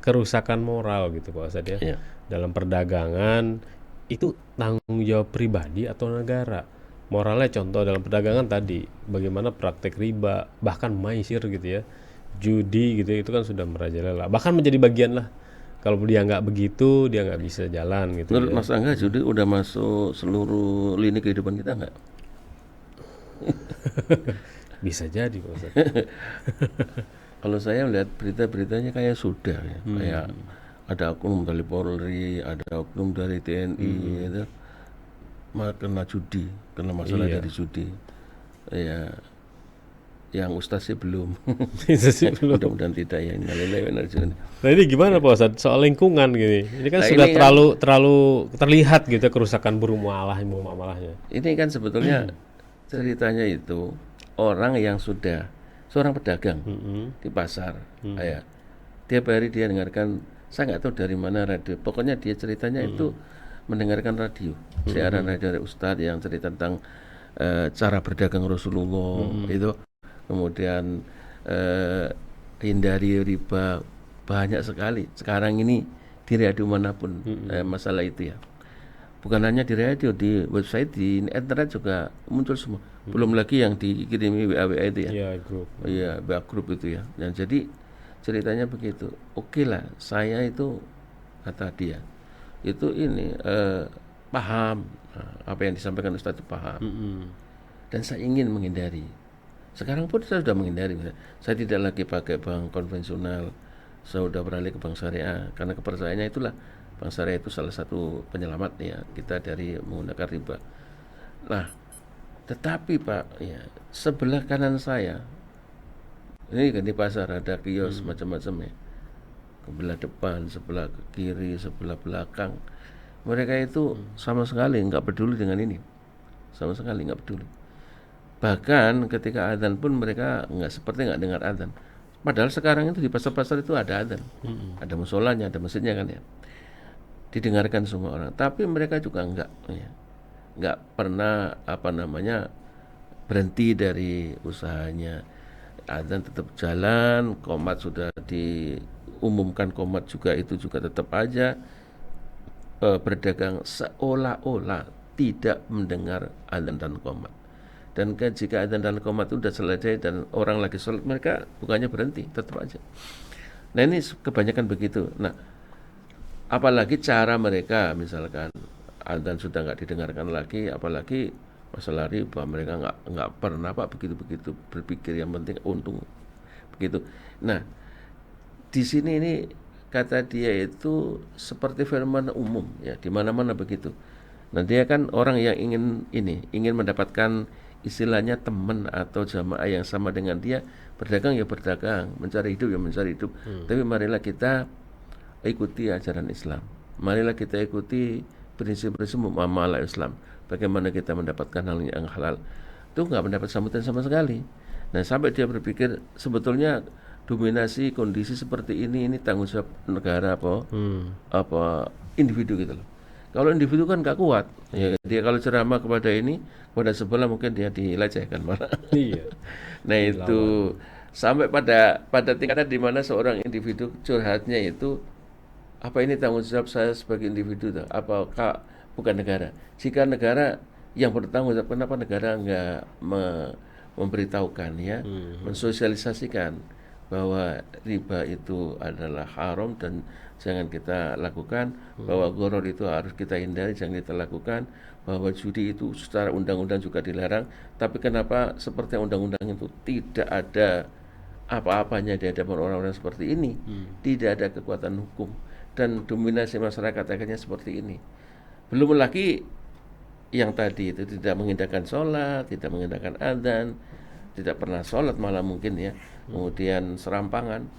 kerusakan moral gitu Pak Ustadz ya, Iya. dalam perdagangan itu tanggung jawab pribadi atau negara? Moralnya contoh dalam perdagangan tadi bagaimana praktek riba, bahkan maisir gitu ya, judi gitu, itu kan sudah merajalela, bahkan menjadi bagian lah. Kalau dia nggak begitu dia nggak bisa jalan gitu Menurut ya. Mas Angga, judi udah masuk seluruh lini kehidupan kita nggak? Bisa jadi Pak Ustadz. Kalau saya melihat berita-beritanya kayak sudah ya, kayak ada oknum dari Polri, ada oknum dari TNI, gitu, malah kena judi, kena masalah Iya. dari judi. Ya, yang Ustaz sih belum. Itu sih belum. Mudah-mudahan tidak ya. Innalillahi wa inna ilaihi raji'un. Nah ini gimana Pak Ustadz soal lingkungan gini? Ini kan Nah, sudah ini kan- terlalu terlihat gitu kerusakan burung malahnya. Ini kan sebetulnya ceritanya itu orang yang sudah seorang pedagang di pasar, ya, tiap hari dia dengarkan, saya nggak tahu dari mana radio, pokoknya dia ceritanya itu mendengarkan radio, siaran radio dari Ustadz yang cerita tentang cara berdagang Rasulullah itu, kemudian hindari riba, banyak sekali sekarang ini di radio manapun masalah itu ya. Bukan hanya di radio, di website, di internet juga muncul semua. Belum lagi yang dikirimi WA itu ya. Iya grup. Iya, WA grup itu ya. Dan jadi ceritanya begitu. Oke lah, saya itu kata dia itu ini paham apa yang disampaikan Ustadz itu paham. Dan saya ingin menghindari. Sekarang pun saya sudah menghindari. Saya tidak lagi pakai bank konvensional. Saya sudah beralih ke bank syariah karena kepercayaannya itulah. Bank syariah itu salah satu penyelamat ya kita dari menggunakan riba. Nah, tetapi Pak, ya, sebelah kanan saya ini kan di pasar ada kios macam-macam ya. Sebelah depan, sebelah kiri, sebelah belakang. Mereka itu sama sekali nggak peduli dengan ini. Sama sekali nggak peduli. Bahkan ketika adzan pun mereka nggak dengar adzan. Padahal sekarang itu di pasar-pasar itu ada adzan. Ada musolanya, ada masjidnya kan ya. Didengarkan semua orang, tapi mereka juga enggak pernah berhenti dari usahanya. Adzan tetap jalan, qomat sudah diumumkan, qomat juga itu juga tetap aja berdagang seolah-olah tidak mendengar adzan dan qomat. Dan jika adzan dan qomat itu sudah selesai dan orang lagi sholat, mereka bukannya berhenti, tetap aja. Nah ini kebanyakan begitu. Nah, apalagi cara mereka, misalkan adzan sudah nggak didengarkan lagi, apalagi masalah riba, mereka nggak pernah Pak begitu berpikir yang penting untung begitu. Nah di sini ini kata dia itu seperti fenomena umum ya, di mana-mana begitu. Nah dia kan orang yang ingin mendapatkan istilahnya teman atau jamaah yang sama dengan dia, berdagang ya berdagang, mencari hidup ya mencari hidup. Tapi marilah kita ikuti ajaran Islam. Marilah kita ikuti prinsip-prinsip muamalah Islam. Bagaimana kita mendapatkan hal yang halal. Itu nggak mendapat sambutan sama sekali. Nah, sampai dia berpikir sebetulnya dominasi kondisi seperti ini tanggung jawab negara apa individu gitu loh. Kalau individu kan gak kuat, ya dia kalau ceramah kepada sebelah mungkin dia dilecehkan malah. Iya, Nah itu dilawan. sampai pada tingkatan di mana seorang individu curhatnya itu apa ini tanggung jawab saya sebagai individu tuh? Apakah bukan negara? Jika negara yang bertanggung jawab, kenapa negara nggak memberitahukan ya, mensosialisasikan bahwa riba itu adalah haram dan jangan kita lakukan, bahwa gharar itu harus kita hindari, jangan kita lakukan, bahwa judi itu secara undang-undang juga dilarang. Tapi kenapa seperti undang-undang itu tidak ada apa-apanya di hadapan orang-orang seperti ini, tidak ada kekuatan hukum dan dominasi masyarakat akhirnya seperti ini. Belum lagi yang tadi itu tidak mengindahkan sholat, tidak mengindahkan adzan, tidak pernah sholat malah mungkin ya, kemudian serampangan,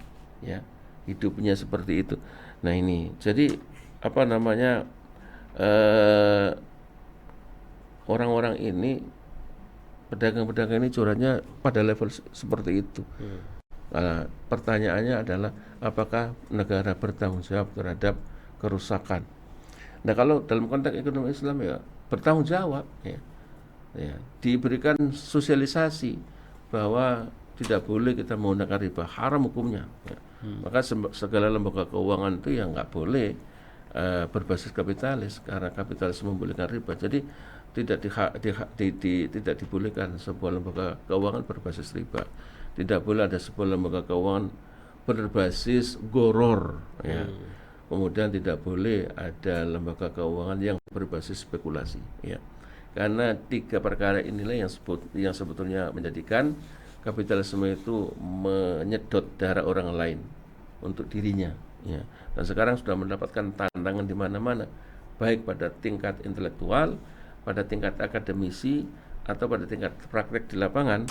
ya hidupnya seperti itu. Nah ini, jadi apa namanya orang-orang ini, pedagang-pedagang ini curhatnya pada level seperti itu. Nah, pertanyaannya adalah apakah negara bertanggung jawab terhadap kerusakan? Nah kalau dalam konteks ekonomi Islam ya bertanggung jawab ya, diberikan sosialisasi bahwa tidak boleh kita menggunakan riba, haram hukumnya ya. Maka segala lembaga keuangan itu yang nggak boleh berbasis kapitalis karena kapitalis membolehkan riba. Jadi tidak dibolehkan sebuah lembaga keuangan berbasis riba. Tidak boleh ada sebuah lembaga keuangan berbasis goror ya. Kemudian tidak boleh ada lembaga keuangan yang berbasis spekulasi ya. Karena tiga perkara inilah yang sebetulnya menjadikan kapitalisme itu menyedot darah orang lain untuk dirinya ya. Dan sekarang sudah mendapatkan tantangan di mana-mana, baik pada tingkat intelektual, pada tingkat akademisi, atau pada tingkat praktek di lapangan,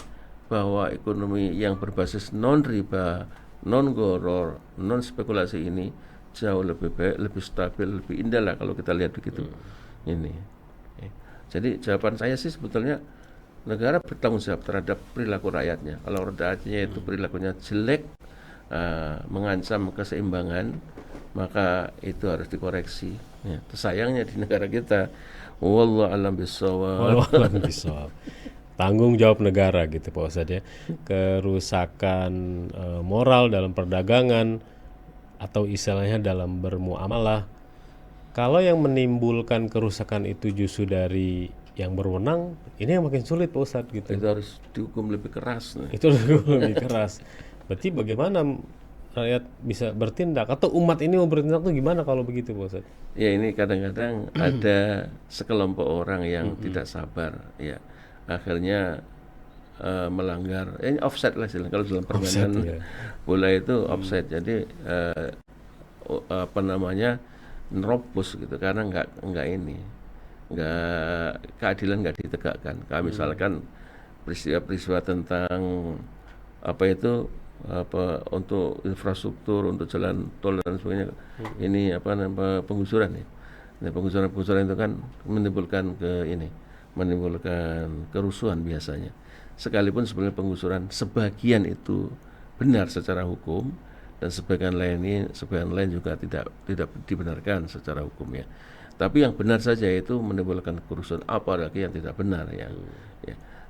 bahwa ekonomi yang berbasis non riba, non goror, non spekulasi ini jauh lebih baik, lebih stabil, lebih indah lah kalau kita lihat begitu. Ini. Jadi jawaban saya sih sebetulnya negara bertanggung jawab terhadap perilaku rakyatnya. Kalau rakyatnya itu perilakunya jelek, mengancam keseimbangan, maka itu harus dikoreksi. Ya, sayangnya di negara kita, wallahu a'lam bishawab. Tanggung jawab negara gitu Pak Ustadz ya. Kerusakan moral dalam perdagangan atau istilahnya dalam bermuamalah. Kalau yang menimbulkan kerusakan itu justru dari yang berwenang, ini yang makin sulit Pak Ustadz gitu. Itu harus dihukum lebih keras. Itu lebih keras. Berarti bagaimana rakyat bisa bertindak atau umat ini mau bertindak tuh gimana kalau begitu Pak Ustadz? Ya ini kadang-kadang ada sekelompok orang yang tidak sabar ya. Akhirnya melanggar, ini offset lah kalau dalam permainan bola itu offset. Jadi apa namanya, nerobos gitu, karena nggak keadilan nggak ditegakkan. Kalau misalkan peristiwa-peristiwa tentang untuk infrastruktur, untuk jalan tol dan sebagainya, ini penggusuran ya. Nah, penggusuran itu kan menimbulkan kerusuhan biasanya. Sekalipun sebenarnya penggusuran sebagian itu benar secara hukum dan sebagian lain juga tidak dibenarkan secara hukum ya. Tapi yang benar saja itu menimbulkan kerusuhan, apalagi yang tidak benar ya.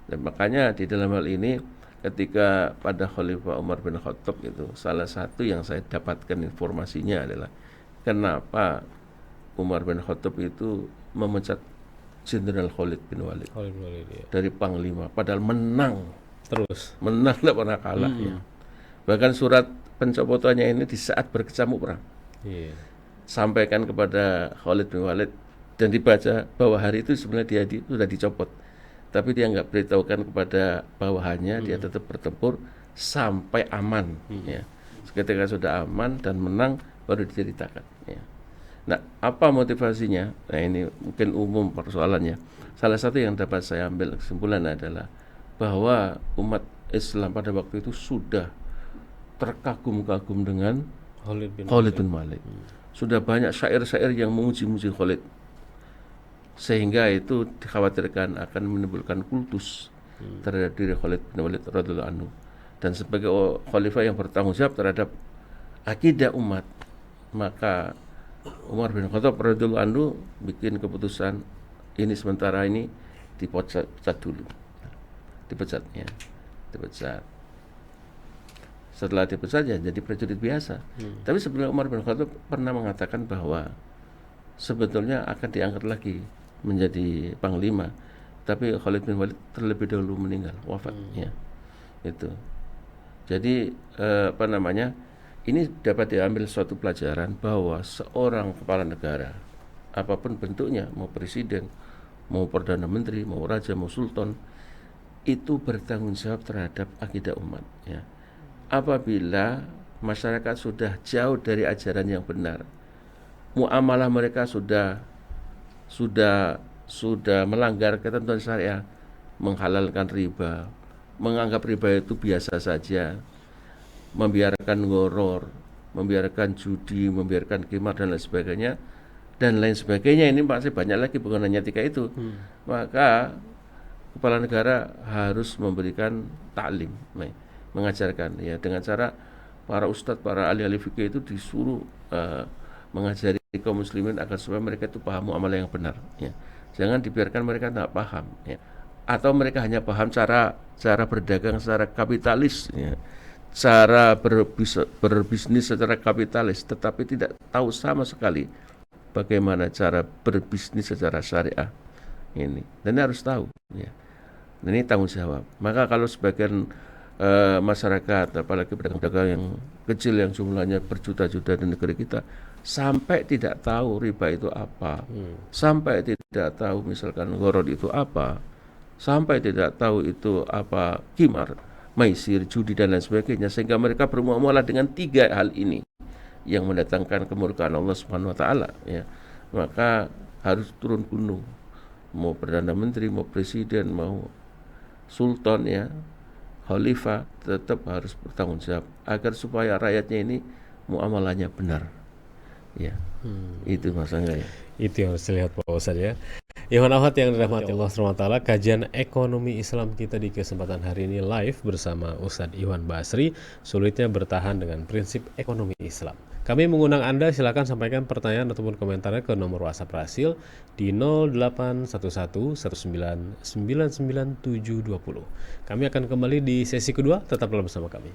Dan makanya di dalam hal ini ketika pada Khalifah Umar bin Khattab itu, salah satu yang saya dapatkan informasinya adalah kenapa Umar bin Khattab itu memecat Jenderal Khalid bin Walid ya. dari Panglima, padahal menang tidak pernah kalah ya. Bahkan surat pencopotannya ini di saat berkecamuk perang sampaikan kepada Khalid bin Walid dan dibaca bahwa hari itu sebenarnya dia sudah dicopot, tapi dia nggak beritahukan kepada bawahannya, dia tetap bertempur sampai aman ya. Ketika sudah aman dan menang baru diceritakan ya. Nah, apa motivasinya? Nah, ini mungkin umum persoalannya. Salah satu yang dapat saya ambil kesimpulan adalah bahwa umat Islam pada waktu itu sudah terkagum-kagum dengan Khalid bin Walid. Sudah banyak syair-syair yang memuji-muji Khalid, sehingga itu dikhawatirkan akan menimbulkan kultus terhadap diri Khalid bin Walid radhiyallahu anhu, dan sebagai khalifah yang bertanggung jawab terhadap akidah umat, maka Umar bin Khattab radhiyallahu anhu bikin keputusan ini sementara ini dipecat dulu, dipecatnya, dipecat. Setelah dipecat ya jadi prajurit biasa. Tapi sebelum Umar bin Khattab pernah mengatakan bahwa sebetulnya akan diangkat lagi menjadi panglima, tapi Khalid bin Walid terlebih dahulu meninggal, wafat ya. Itu. Jadi ini dapat diambil suatu pelajaran bahwa seorang kepala negara, apapun bentuknya, mau presiden, mau perdana menteri, mau raja, mau sultan, itu bertanggung jawab terhadap akidah umat ya. Apabila masyarakat sudah jauh dari ajaran yang benar, muamalah mereka sudah melanggar ketentuan syariah, menghalalkan riba, menganggap riba itu biasa saja, membiarkan ngoror, membiarkan judi, membiarkan qimar dan lain sebagainya, ini masih banyak lagi, bukan hanya 3 itu. Maka kepala negara harus memberikan taklim, mengajarkan ya, dengan cara para ustadz, para ahli-ahli fikih itu disuruh mengajari kaum muslimin agar supaya mereka itu paham muamalah yang benar ya. Jangan dibiarkan mereka tidak paham ya. Atau mereka hanya paham cara berdagang secara kapitalis ya, cara berbisnis secara kapitalis, tetapi tidak tahu sama sekali bagaimana cara berbisnis secara syariah ini. Dan ini harus tahu ya. Ini tanggung jawab. Maka kalau sebagian masyarakat, apalagi pedagang-pedagang yang kecil yang jumlahnya berjuta-juta di negeri kita, sampai tidak tahu riba itu apa, sampai tidak tahu misalkan gorod itu apa, sampai tidak tahu itu apa qimar, maisir, judi dan lain sebagainya, sehingga mereka bermuamalah dengan 3 hal ini yang mendatangkan kemurkaan Allah Subhanahu wa taala ya. Maka harus turun gunung, mau perdana menteri, mau presiden, mau sultan ya, khalifah, tetap harus bertanggung jawab agar supaya rakyatnya ini muamalahnya benar ya. Itu maksudnya ya. Itu yang harus dilihat Pak Ustadz ya. Ikhwan akhwat yang dirahmati Allah SWT, kajian ekonomi Islam kita di kesempatan hari ini live bersama Ustadz Iwan Basri, sulitnya bertahan dengan prinsip ekonomi Islam. Kami mengundang Anda, silakan sampaikan pertanyaan ataupun komentarnya ke nomor WhatsApp Rasil di 081119999720. Kami akan kembali di sesi kedua, tetaplah bersama kami.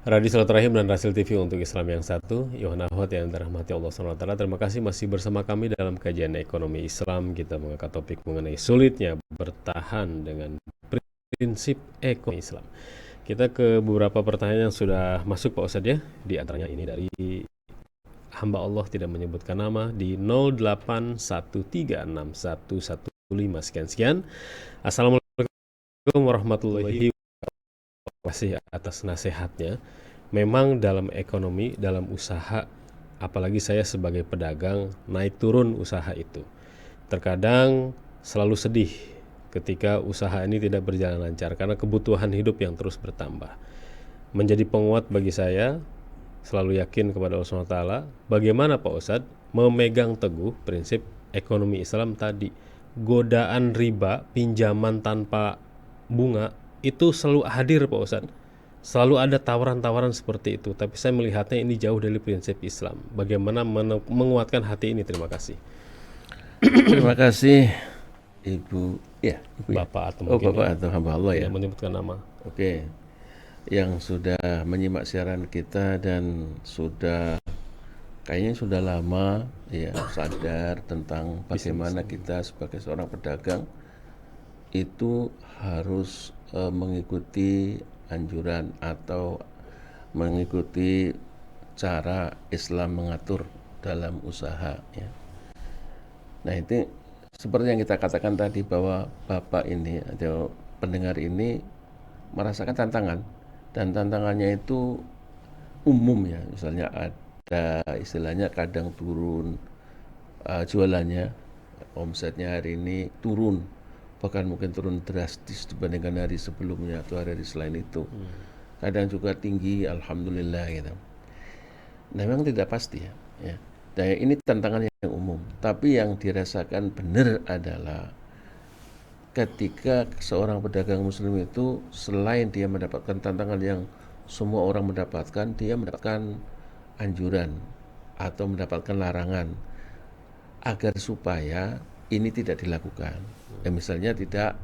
Radio Silaturahim dan Rasil TV untuk Islam yang satu. Ikhwan akhwat yang dirahmati Allah SWT, terima kasih masih bersama kami dalam kajian ekonomi Islam. Kita mengangkat topik mengenai sulitnya bertahan dengan prinsip ekonomi Islam. Kita ke beberapa pertanyaan yang sudah masuk Pak Ustadz ya. Di antaranya ini dari hamba Allah tidak menyebutkan nama di 08136115 sekian. Assalamualaikum warahmatullahi wabarakatuh. Kasih atas nasihatnya. Memang dalam ekonomi, dalam usaha, apalagi saya sebagai pedagang, naik turun usaha itu. Terkadang selalu sedih ketika usaha ini tidak berjalan lancar karena kebutuhan hidup yang terus bertambah. Menjadi penguat bagi saya, selalu yakin kepada Allah SWT, bagaimana Pak Ustadz memegang teguh prinsip ekonomi Islam tadi. Godaan riba, pinjaman tanpa bunga, itu selalu hadir Pak Ustadz. Selalu ada tawaran-tawaran seperti itu, tapi saya melihatnya ini jauh dari prinsip Islam. Bagaimana menguatkan hati ini? Terima kasih. Terima kasih Ibu ya, Ibu Bapak atau mungkin Bapak atau hamba Allah ya. Menyebutkan nama. Oke. Yang sudah menyimak siaran kita dan sudah kayaknya sudah lama ya sadar tentang bagaimana kita sebagai seorang pedagang itu harus mengikuti anjuran atau mengikuti cara Islam mengatur dalam usaha ya. Nah itu seperti yang kita katakan tadi bahwa Bapak ini atau pendengar ini merasakan tantangan, dan tantangannya itu umum ya, misalnya ada istilahnya kadang turun jualannya, omsetnya hari ini turun, bahkan mungkin turun drastis dibandingkan hari sebelumnya atau hari selain itu. Kadang juga tinggi, alhamdulillah gitu. Nah, memang tidak pasti ya. Dan ini tantangan yang umum. Tapi yang dirasakan benar adalah ketika seorang pedagang muslim itu selain dia mendapatkan tantangan yang semua orang mendapatkan, dia mendapatkan anjuran atau mendapatkan larangan agar supaya ini tidak dilakukan. Ya, misalnya tidak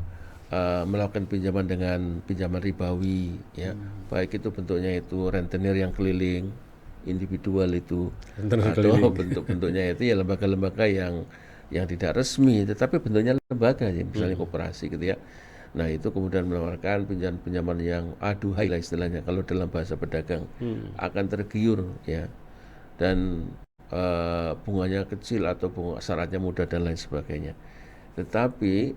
melakukan pinjaman dengan pinjaman ribawi ya, baik itu bentuknya itu rentenir yang keliling individual itu, atau bentuk-bentuknya itu ya lembaga-lembaga yang tidak resmi tetapi bentuknya lembaga ya, misalnya koperasi gitu ya. Nah itu kemudian menawarkan pinjaman-pinjaman yang aduhai lah istilahnya kalau dalam bahasa pedagang, akan tergiur ya, dan bunganya kecil atau bunga syaratnya mudah dan lain sebagainya. Tetapi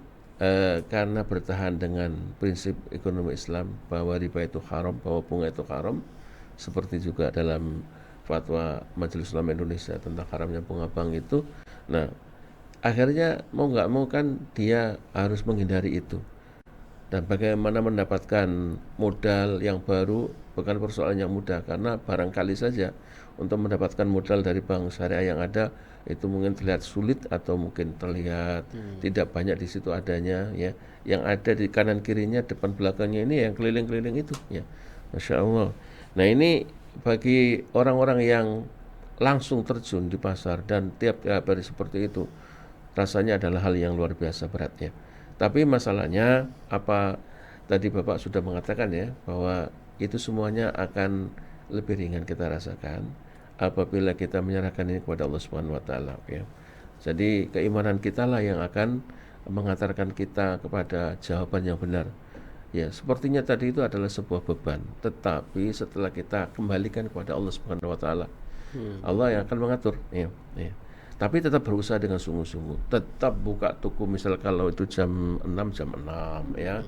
karena bertahan dengan prinsip ekonomi Islam bahwa riba itu haram, bahwa bunga itu haram, seperti juga dalam fatwa Majelis Ulama Indonesia tentang haramnya bunga bank itu. Nah akhirnya mau nggak mau kan dia harus menghindari itu. Dan bagaimana mendapatkan modal yang baru bukan persoalan yang mudah, karena barangkali saja untuk mendapatkan modal dari bank syariah yang ada itu mungkin terlihat sulit atau mungkin terlihat tidak banyak di situ adanya ya. Yang ada di kanan kirinya, depan belakangnya ini yang keliling-keliling itu ya. Masya Allah. Nah ini bagi orang-orang yang langsung terjun di pasar dan tiap hari seperti itu, rasanya adalah hal yang luar biasa beratnya. Tapi masalahnya apa tadi Bapak sudah mengatakan ya, bahwa itu semuanya akan lebih ringan kita rasakan apabila kita menyerahkan ini kepada Allah Subhanahu wa taala ya. Jadi keimanan kita lah yang akan mengantarkan kita kepada jawaban yang benar. Ya, sepertinya tadi itu adalah sebuah beban, tetapi setelah kita kembalikan kepada Allah Subhanahu wa taala, Allah yang akan mengatur ya. Tapi tetap berusaha dengan sungguh-sungguh. Tetap buka toko misal kalau itu jam 6 ya.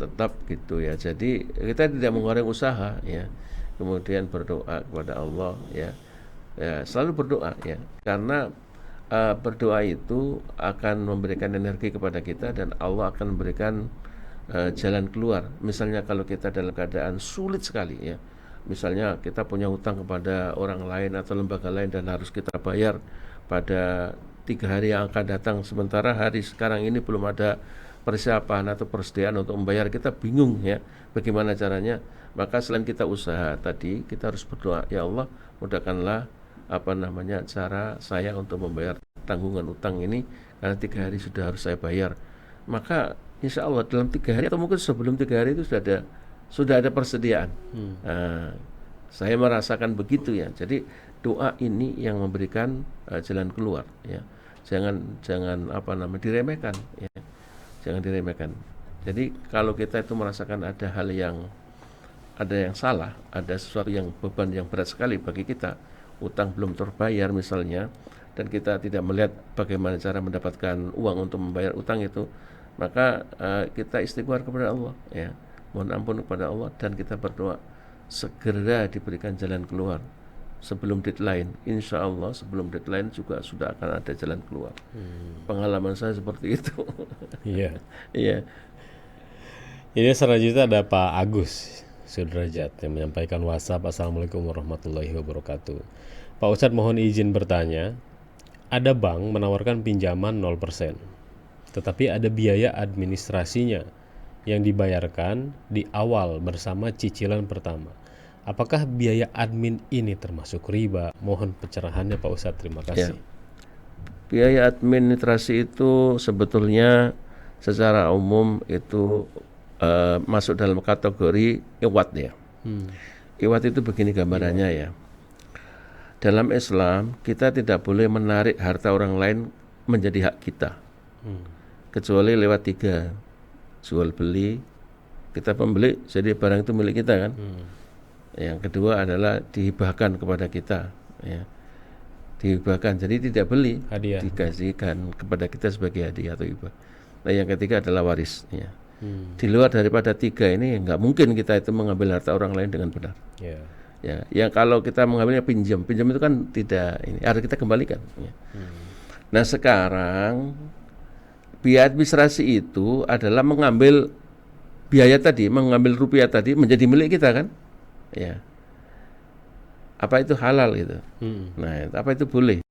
Tetap gitu ya. Jadi kita tidak mengurangi usaha ya. Kemudian berdoa kepada Allah ya. Ya, selalu berdoa ya. Karena berdoa itu akan memberikan energi kepada kita dan Allah akan memberikan jalan keluar. Misalnya kalau kita dalam keadaan sulit sekali ya, misalnya kita punya hutang kepada orang lain atau lembaga lain dan harus kita bayar pada 3 hari yang akan datang, sementara hari sekarang ini belum ada persiapan atau persediaan untuk membayar, kita bingung ya bagaimana caranya. Maka selain kita usaha tadi, kita harus berdoa, ya Allah mudahkanlah cara saya untuk membayar tanggungan utang ini, karena 3 hari sudah harus saya bayar. Maka insya Allah dalam 3 hari atau mungkin sebelum 3 hari itu sudah ada persediaan. Nah, saya merasakan begitu ya. Jadi doa ini yang memberikan jalan keluar ya. Jangan diremehkan ya. Jangan diremehkan. Jadi kalau kita itu merasakan ada hal yang salah, ada sesuatu yang beban yang berat sekali bagi kita, utang belum terbayar misalnya, dan kita tidak melihat bagaimana cara mendapatkan uang untuk membayar utang itu, maka kita istighfar kepada Allah ya, mohon ampun kepada Allah, dan kita berdoa segera diberikan jalan keluar sebelum deadline. Insya Allah sebelum deadline juga sudah akan ada jalan keluar. Pengalaman saya seperti itu. Iya. Iya. Ini selanjutnya ada Pak Agus Sudrajat yang menyampaikan WhatsApp. Assalamualaikum warahmatullahi wabarakatuh. Pak Ustadz, mohon izin bertanya. Ada bank menawarkan pinjaman 0%, tetapi ada biaya administrasinya yang dibayarkan di awal bersama cicilan pertama. Apakah biaya admin ini termasuk riba? Mohon pencerahannya Pak Ustadz, terima kasih. Ya. Biaya administrasi itu sebetulnya secara umum itu masuk dalam kategori iwat ya. Iwat itu begini gambarannya ya. dalam Islam kita tidak boleh menarik harta orang lain menjadi hak kita, kecuali lewat 3: jual beli, kita pembeli, jadi barang itu milik kita kan. Yang kedua adalah dihibahkan kepada kita, ya. Dihibahkan, jadi tidak beli, Hadiah. dikasihkan kepada kita sebagai hadiah atau hibah. Nah, yang ketiga adalah waris, ya. Di luar daripada 3 ini nggak mungkin kita itu mengambil harta orang lain dengan benar. Ya. Ya, yang kalau kita mengambilnya pinjam itu kan tidak, ini harus kita kembalikan, ya. Nah, sekarang biaya administrasi itu adalah mengambil biaya tadi, mengambil rupiah tadi menjadi milik kita kan, ya. Apa itu halal gitu? Nah, apa itu boleh?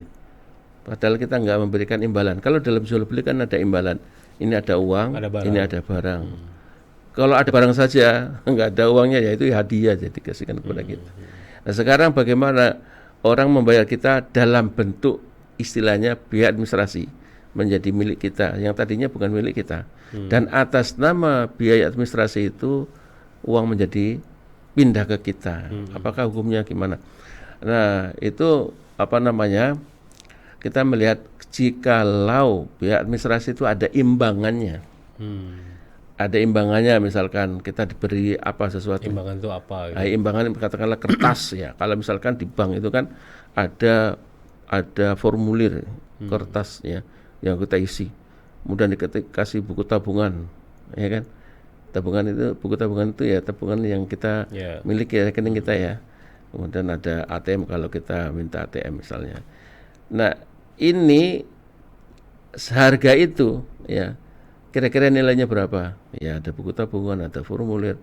Padahal kita nggak memberikan imbalan. Kalau dalam jual beli kan ada imbalan. Ini ada uang, Ada barang. ini ada barang. Kalau ada barang saja, nggak ada uangnya, ya itu hadiah jadi dikasihkan kepada kita. Nah, sekarang bagaimana orang membayar kita dalam bentuk istilahnya biaya administrasi menjadi milik kita, yang tadinya bukan milik kita. Dan atas nama biaya administrasi itu uang menjadi pindah ke kita. Apakah hukumnya gimana? Nah, itu apa namanya? Kita melihat jikalau biaya administrasi itu ada imbangannya. Ada imbangannya, misalkan kita diberi apa sesuatu. Imbangan itu apa? Gitu? Nah, imbangan katakanlah kertas ya. Kalau misalkan di bank itu kan ada formulir kertas ya yang kita isi. Kemudian dikasih buku tabungan, ya kan? Buku tabungan itu ya tabungan yang kita miliki, rekening kita ya. Kemudian ada ATM kalau kita minta ATM misalnya. Nah, ini harga itu ya kira-kira nilainya berapa? Ya ada buku tabungan, ada formulir,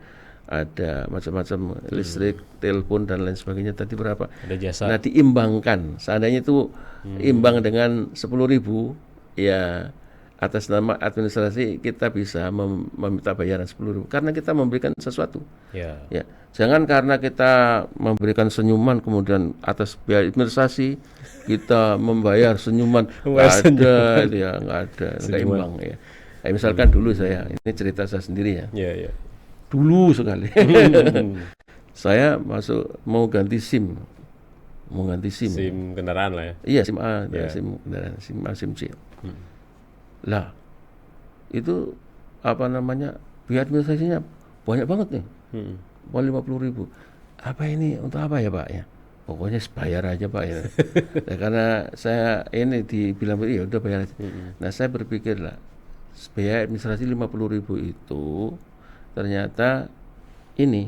ada macam-macam listrik, telepon dan lain sebagainya tadi berapa? Ada jasa. Nah, diimbangkan. Seandainya itu imbang dengan 10.000 ya atas nama administrasi kita bisa meminta bayaran 10.000 karena kita memberikan sesuatu. Ya. Ya, jangan karena kita memberikan senyuman kemudian atas biaya administrasi kita membayar senyuman. Nggak ada, itu ya nggak ada, nggak imbang ya. Misalkan dulu saya, ini cerita saya sendiri ya. Ya. Dulu sekali, saya mau ganti SIM, SIM kendaraan lah ya. Iya, SIM A, SIM kendaraan, SIM A, SIM C. Lah, itu apa namanya biaya administrasinya banyak banget nih, 50.000. Apa ini untuk apa ya Pak ya? Pokoknya bayar aja Pak ya. Nah, karena saya ini dibilang ya udah bayar aja. Nah, saya berpikir lah, biaya administrasi 50.000 itu ternyata ini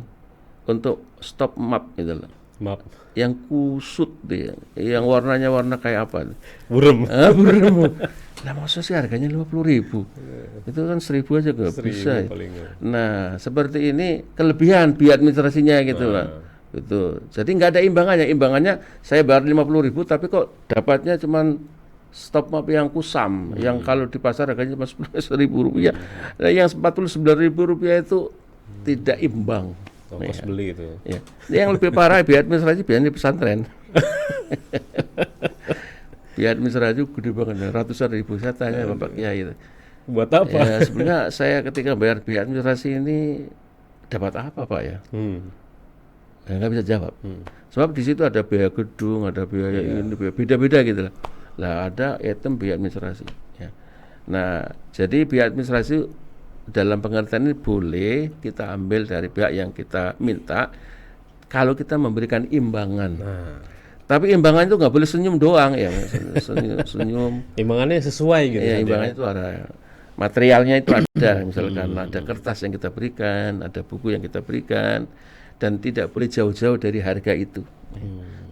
untuk stop map gitu loh. Map. Yang kusut dia, yang warnanya warna kayak apa? Burem. Burem. Nah, maksudnya sih harganya 50.000. Itu kan 1.000 aja gak bisa. Nah, seperti ini kelebihan biaya administrasinya gitu lah. Gitu. Jadi nggak ada imbangannya. Imbangannya saya bayar 50.000 tapi kok dapatnya cuman stop map yang kusam, yang kalau di pasar harganya cuma 10.000 rupiah. Nah, yang 49.000 rupiah itu tidak imbang. Ongkos beli itu. Ya. Yang lebih parah biaya administrasi biayanya pesantren. Biaya administrasi gede banget, ratusan ribu. Saya tanya Bapak Kiai itu. Buat apa? Ya, sebenarnya saya ketika bayar biaya administrasi ini dapat apa Pak ya? Nggak bisa jawab. Sebab di situ ada biaya gedung, ada biaya ini, beda-beda gitu lah. Lah ada item biaya administrasi. Ya. Nah, jadi biaya administrasi dalam pengertian ini boleh kita ambil dari pihak yang kita minta kalau kita memberikan imbangan. Tapi imbangan itu nggak boleh senyum doang ya, senyum. Imbangannya sesuai gitu. Ya, imbangannya itu ada materialnya itu ada, misalkan ada kertas yang kita berikan, ada buku yang kita berikan, dan tidak boleh jauh-jauh dari harga itu.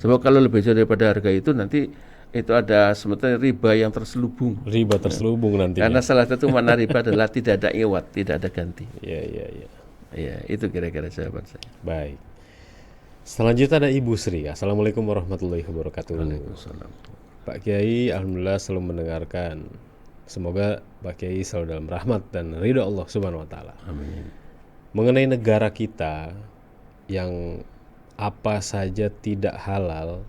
Sebab kalau lebih jauh daripada harga itu nanti itu ada sebetulnya riba yang terselubung. Riba terselubung nanti. Karena salah satu makna riba adalah tidak ada iwat, tidak ada ganti. Iya. Ya, itu kira-kira jawaban saya. Baik. Selanjutnya ada Ibu Sri. Assalamualaikum warahmatullahi wabarakatuh. Waalaikumsalam. Pak Kiai, alhamdulillah selalu mendengarkan. Semoga Pak Kiai selalu dalam rahmat dan ridha Allah Subhanahu wa taala. Amin. Mengenai negara kita yang apa saja tidak halal,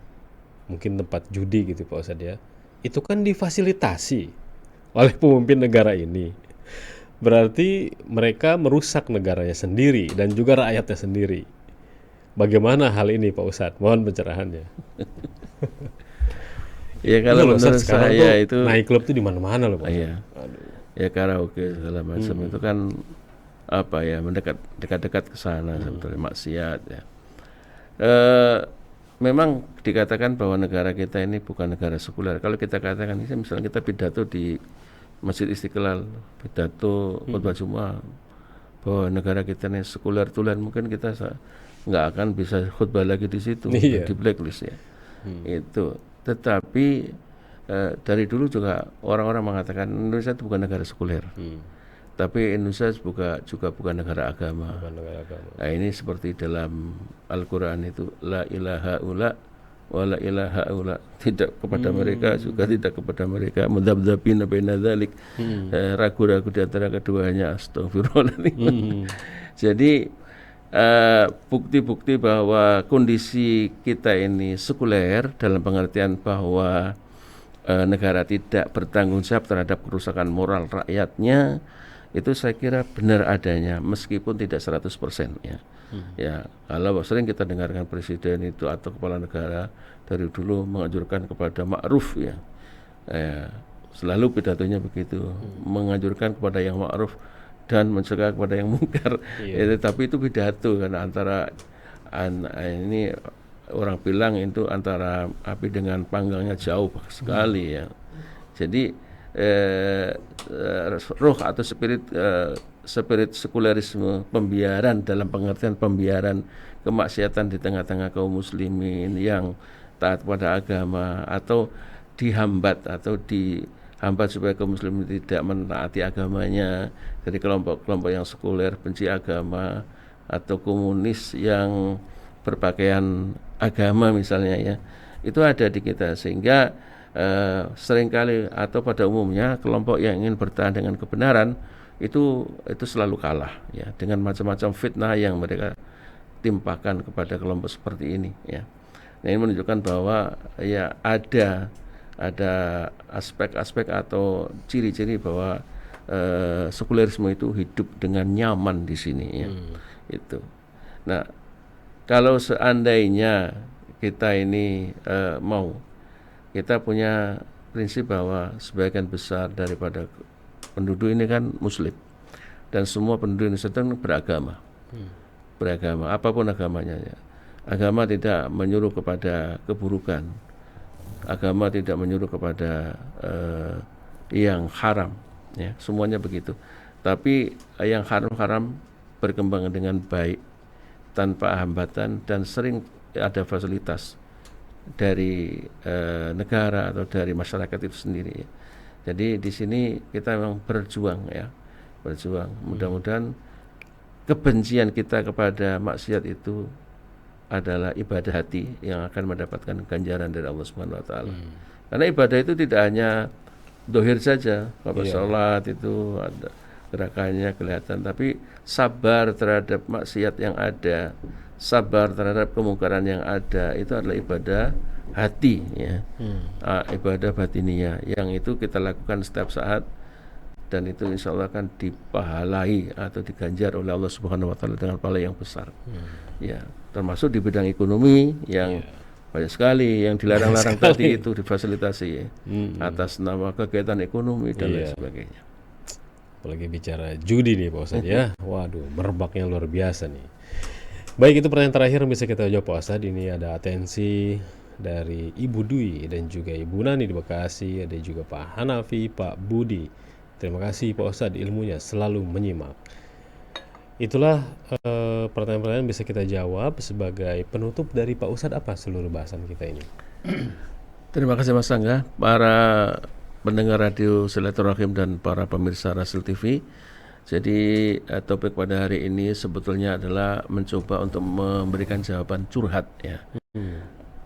mungkin tempat judi gitu Pak Ustadz ya, itu kan difasilitasi oleh pemimpin negara ini. Berarti mereka merusak negaranya sendiri dan juga rakyatnya sendiri. Bagaimana hal ini Pak Ustadz? Mohon pencerahannya. Ya Itu kalau loh Ustadz, menurut sekarang tuh saya itu naik klub tuh di mana-mana loh Pak Ustadz. iya, Aduh. ya karaoke segala macam itu kan apa ya dekat-dekat ke sana sebetulnya maksiat ya. Eh, Memang dikatakan bahwa negara kita ini bukan negara sekuler. Kalau kita katakan ini misalnya kita pidato di Masjid Istiqlal, pidato khutbah Jumat bahwa negara kita ini sekuler tulen, mungkin kita nggak akan bisa khutbah lagi di situ, Iya. di blacklist ya. Itu. Tetapi dari dulu juga orang-orang mengatakan Indonesia itu bukan negara sekuler. Tapi Indonesia juga bukan negara agama. Bukan negara agama. Nah, ini seperti dalam Al-Quran itu la ilaha ula wa la ilaha ula, tidak kepada mereka juga tidak kepada mereka, mudabdabina baina dzalik, ragu-ragu di antara keduanya, astagfirullahaladzim. Jadi bukti-bukti bahwa kondisi kita ini sekuler dalam pengertian bahwa negara tidak bertanggung jawab terhadap kerusakan moral rakyatnya, itu saya kira benar adanya meskipun tidak 100% ya. Ya, kalau sering kita dengarkan presiden itu atau kepala negara dari dulu menganjurkan kepada ma'ruf ya. Selalu pidatonya begitu, menganjurkan kepada yang ma'ruf dan mencegah kepada yang mungkar. Tapi itu pidato karena antara ini orang bilang itu antara api dengan panggangnya jauh sekali ya. Jadi roh atau spirit sekulerisme, pembiaran dalam pengertian pembiaran kemaksiatan di tengah-tengah kaum muslimin yang taat pada agama atau dihambat supaya kaum muslimin tidak menaati agamanya dari kelompok-kelompok yang sekuler, benci agama, atau komunis yang berpakaian agama misalnya ya, itu ada di kita. Sehingga seringkali atau pada umumnya kelompok yang ingin bertahan dengan kebenaran itu selalu kalah ya dengan macam-macam fitnah yang mereka timpakan kepada kelompok seperti ini ya. Nah, ini menunjukkan bahwa ya ada aspek-aspek atau ciri-ciri bahwa sekulerisme itu hidup dengan nyaman di sini ya. Itu. Nah, kalau seandainya kita ini kita punya prinsip bahwa sebagian besar daripada penduduk ini kan muslim dan semua penduduk Indonesia itu beragama apapun agamanya ya. Agama tidak menyuruh kepada keburukan, agama tidak menyuruh kepada yang haram ya, semuanya begitu. Tapi yang haram-haram berkembang dengan baik tanpa hambatan dan sering ada fasilitas dari negara atau dari masyarakat itu sendiri ya. Jadi di sini kita memang berjuang. Mudah-mudahan kebencian kita kepada maksiat itu adalah ibadah hati yang akan mendapatkan ganjaran dari Allah Subhanahu wa taala. Karena ibadah itu tidak hanya dohir saja, sholat itu ada gerakannya kelihatan, tapi sabar terhadap maksiat yang ada, sabar terhadap kemungkaran yang ada, itu adalah ibadah hati ya. Ibadah batiniyah yang itu kita lakukan setiap saat dan itu insya Allah akan dipahalai atau diganjar oleh Allah Subhanahu wa taala dengan pahala yang besar. Ya, termasuk di bidang ekonomi yang banyak sekali yang dilarang-larang tadi itu difasilitasi ya, atas nama kegiatan ekonomi dan lain sebagainya. Apalagi bicara judi nih Pak Ustadz ya. Waduh, merebaknya luar biasa nih. Baik, itu pertanyaan terakhir yang bisa kita jawab Pak Ustadz. Ini ada atensi dari Ibu Dwi dan juga Ibu Nani di Bekasi, ada juga Pak Hanafi, Pak Budi. Terima kasih Pak Ustadz, ilmunya selalu menyimak. Itulah pertanyaan-pertanyaan bisa kita jawab. Sebagai penutup dari Pak Ustadz, apa seluruh bahasan kita ini? Terima kasih Mas Angga, para pendengar radio Silaturahim dan para pemirsa Rasul TV. Jadi topik pada hari ini sebetulnya adalah mencoba untuk memberikan jawaban curhat ya.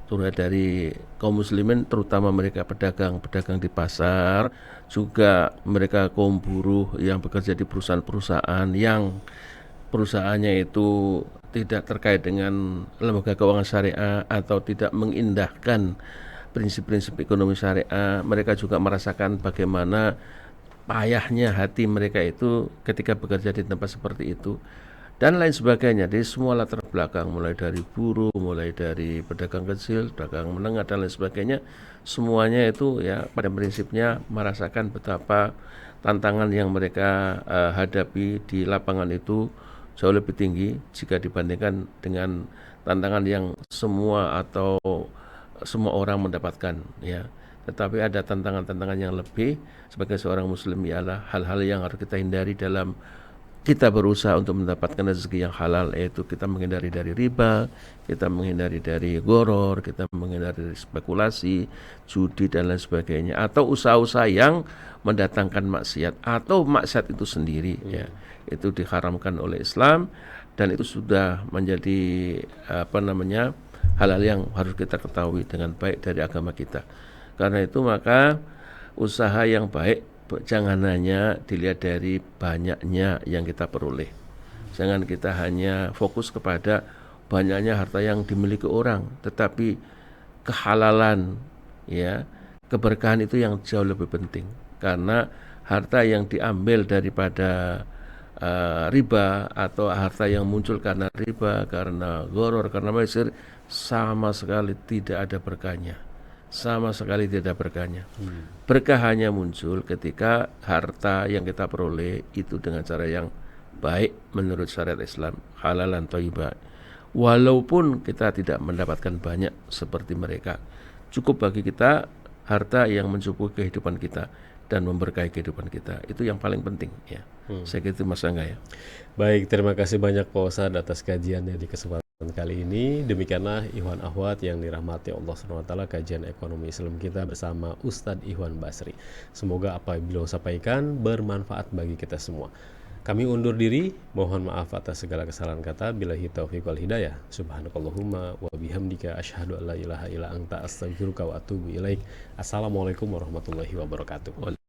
Curhat dari kaum muslimin, terutama mereka pedagang-pedagang di pasar, juga mereka kaum buruh yang bekerja di perusahaan-perusahaan yang perusahaannya itu tidak terkait dengan lembaga keuangan syariah atau tidak mengindahkan prinsip-prinsip ekonomi syariah. Mereka juga merasakan bagaimana payahnya hati mereka itu ketika bekerja di tempat seperti itu, dan lain sebagainya. Dari semua latar belakang, mulai dari buruh, mulai dari pedagang kecil, pedagang menengah dan lain sebagainya, semuanya itu ya pada prinsipnya merasakan betapa tantangan yang mereka hadapi di lapangan itu jauh lebih tinggi jika dibandingkan dengan tantangan yang semua atau semua orang mendapatkan ya. Tetapi ada tantangan-tantangan yang lebih sebagai seorang muslim, ialah hal-hal yang harus kita hindari dalam kita berusaha untuk mendapatkan rezeki yang halal, yaitu kita menghindari dari riba, kita menghindari dari goror, kita menghindari dari spekulasi, judi dan lain sebagainya, atau usaha-usaha yang mendatangkan maksiat atau maksiat itu sendiri ya. Itu diharamkan oleh Islam dan itu sudah menjadi hal-hal yang harus kita ketahui dengan baik dari agama kita. Karena itu maka usaha yang baik jangan hanya dilihat dari banyaknya yang kita peroleh. Jangan kita hanya fokus kepada banyaknya harta yang dimiliki orang, tetapi kehalalan ya, keberkahan itu yang jauh lebih penting. Karena harta yang diambil daripada riba atau harta yang muncul karena riba, karena goror, karena maisir, sama sekali tidak ada berkahnya. Sama sekali tidak berkahnya. Berkah hanya muncul ketika harta yang kita peroleh itu dengan cara yang baik menurut syariat Islam, halalan thayyibah. Walaupun kita tidak mendapatkan banyak seperti mereka, cukup bagi kita harta yang mencukupi kehidupan kita dan memberkahi kehidupan kita. Itu yang paling penting ya. Saya kira itu Mas Angga ya. Baik, terima kasih banyak Pak Ustadz atas kajiannya di kesempatan kali ini. Demikianlah Ikhwan Akhwat yang dirahmati Allah SWT, kajian ekonomi Islam kita bersama Ustadz Ikhwan Basri. Semoga apa yang beliau sampaikan bermanfaat bagi kita semua. Kami undur diri, mohon maaf atas segala kesalahan kata. Billahi taufiq wal hidayah. Subhanakallahumma wa bihamdika asyhadu an la ilaha illa anta astaghfiruka wa atubu ilaik. Assalamualaikum warahmatullahi wabarakatuh.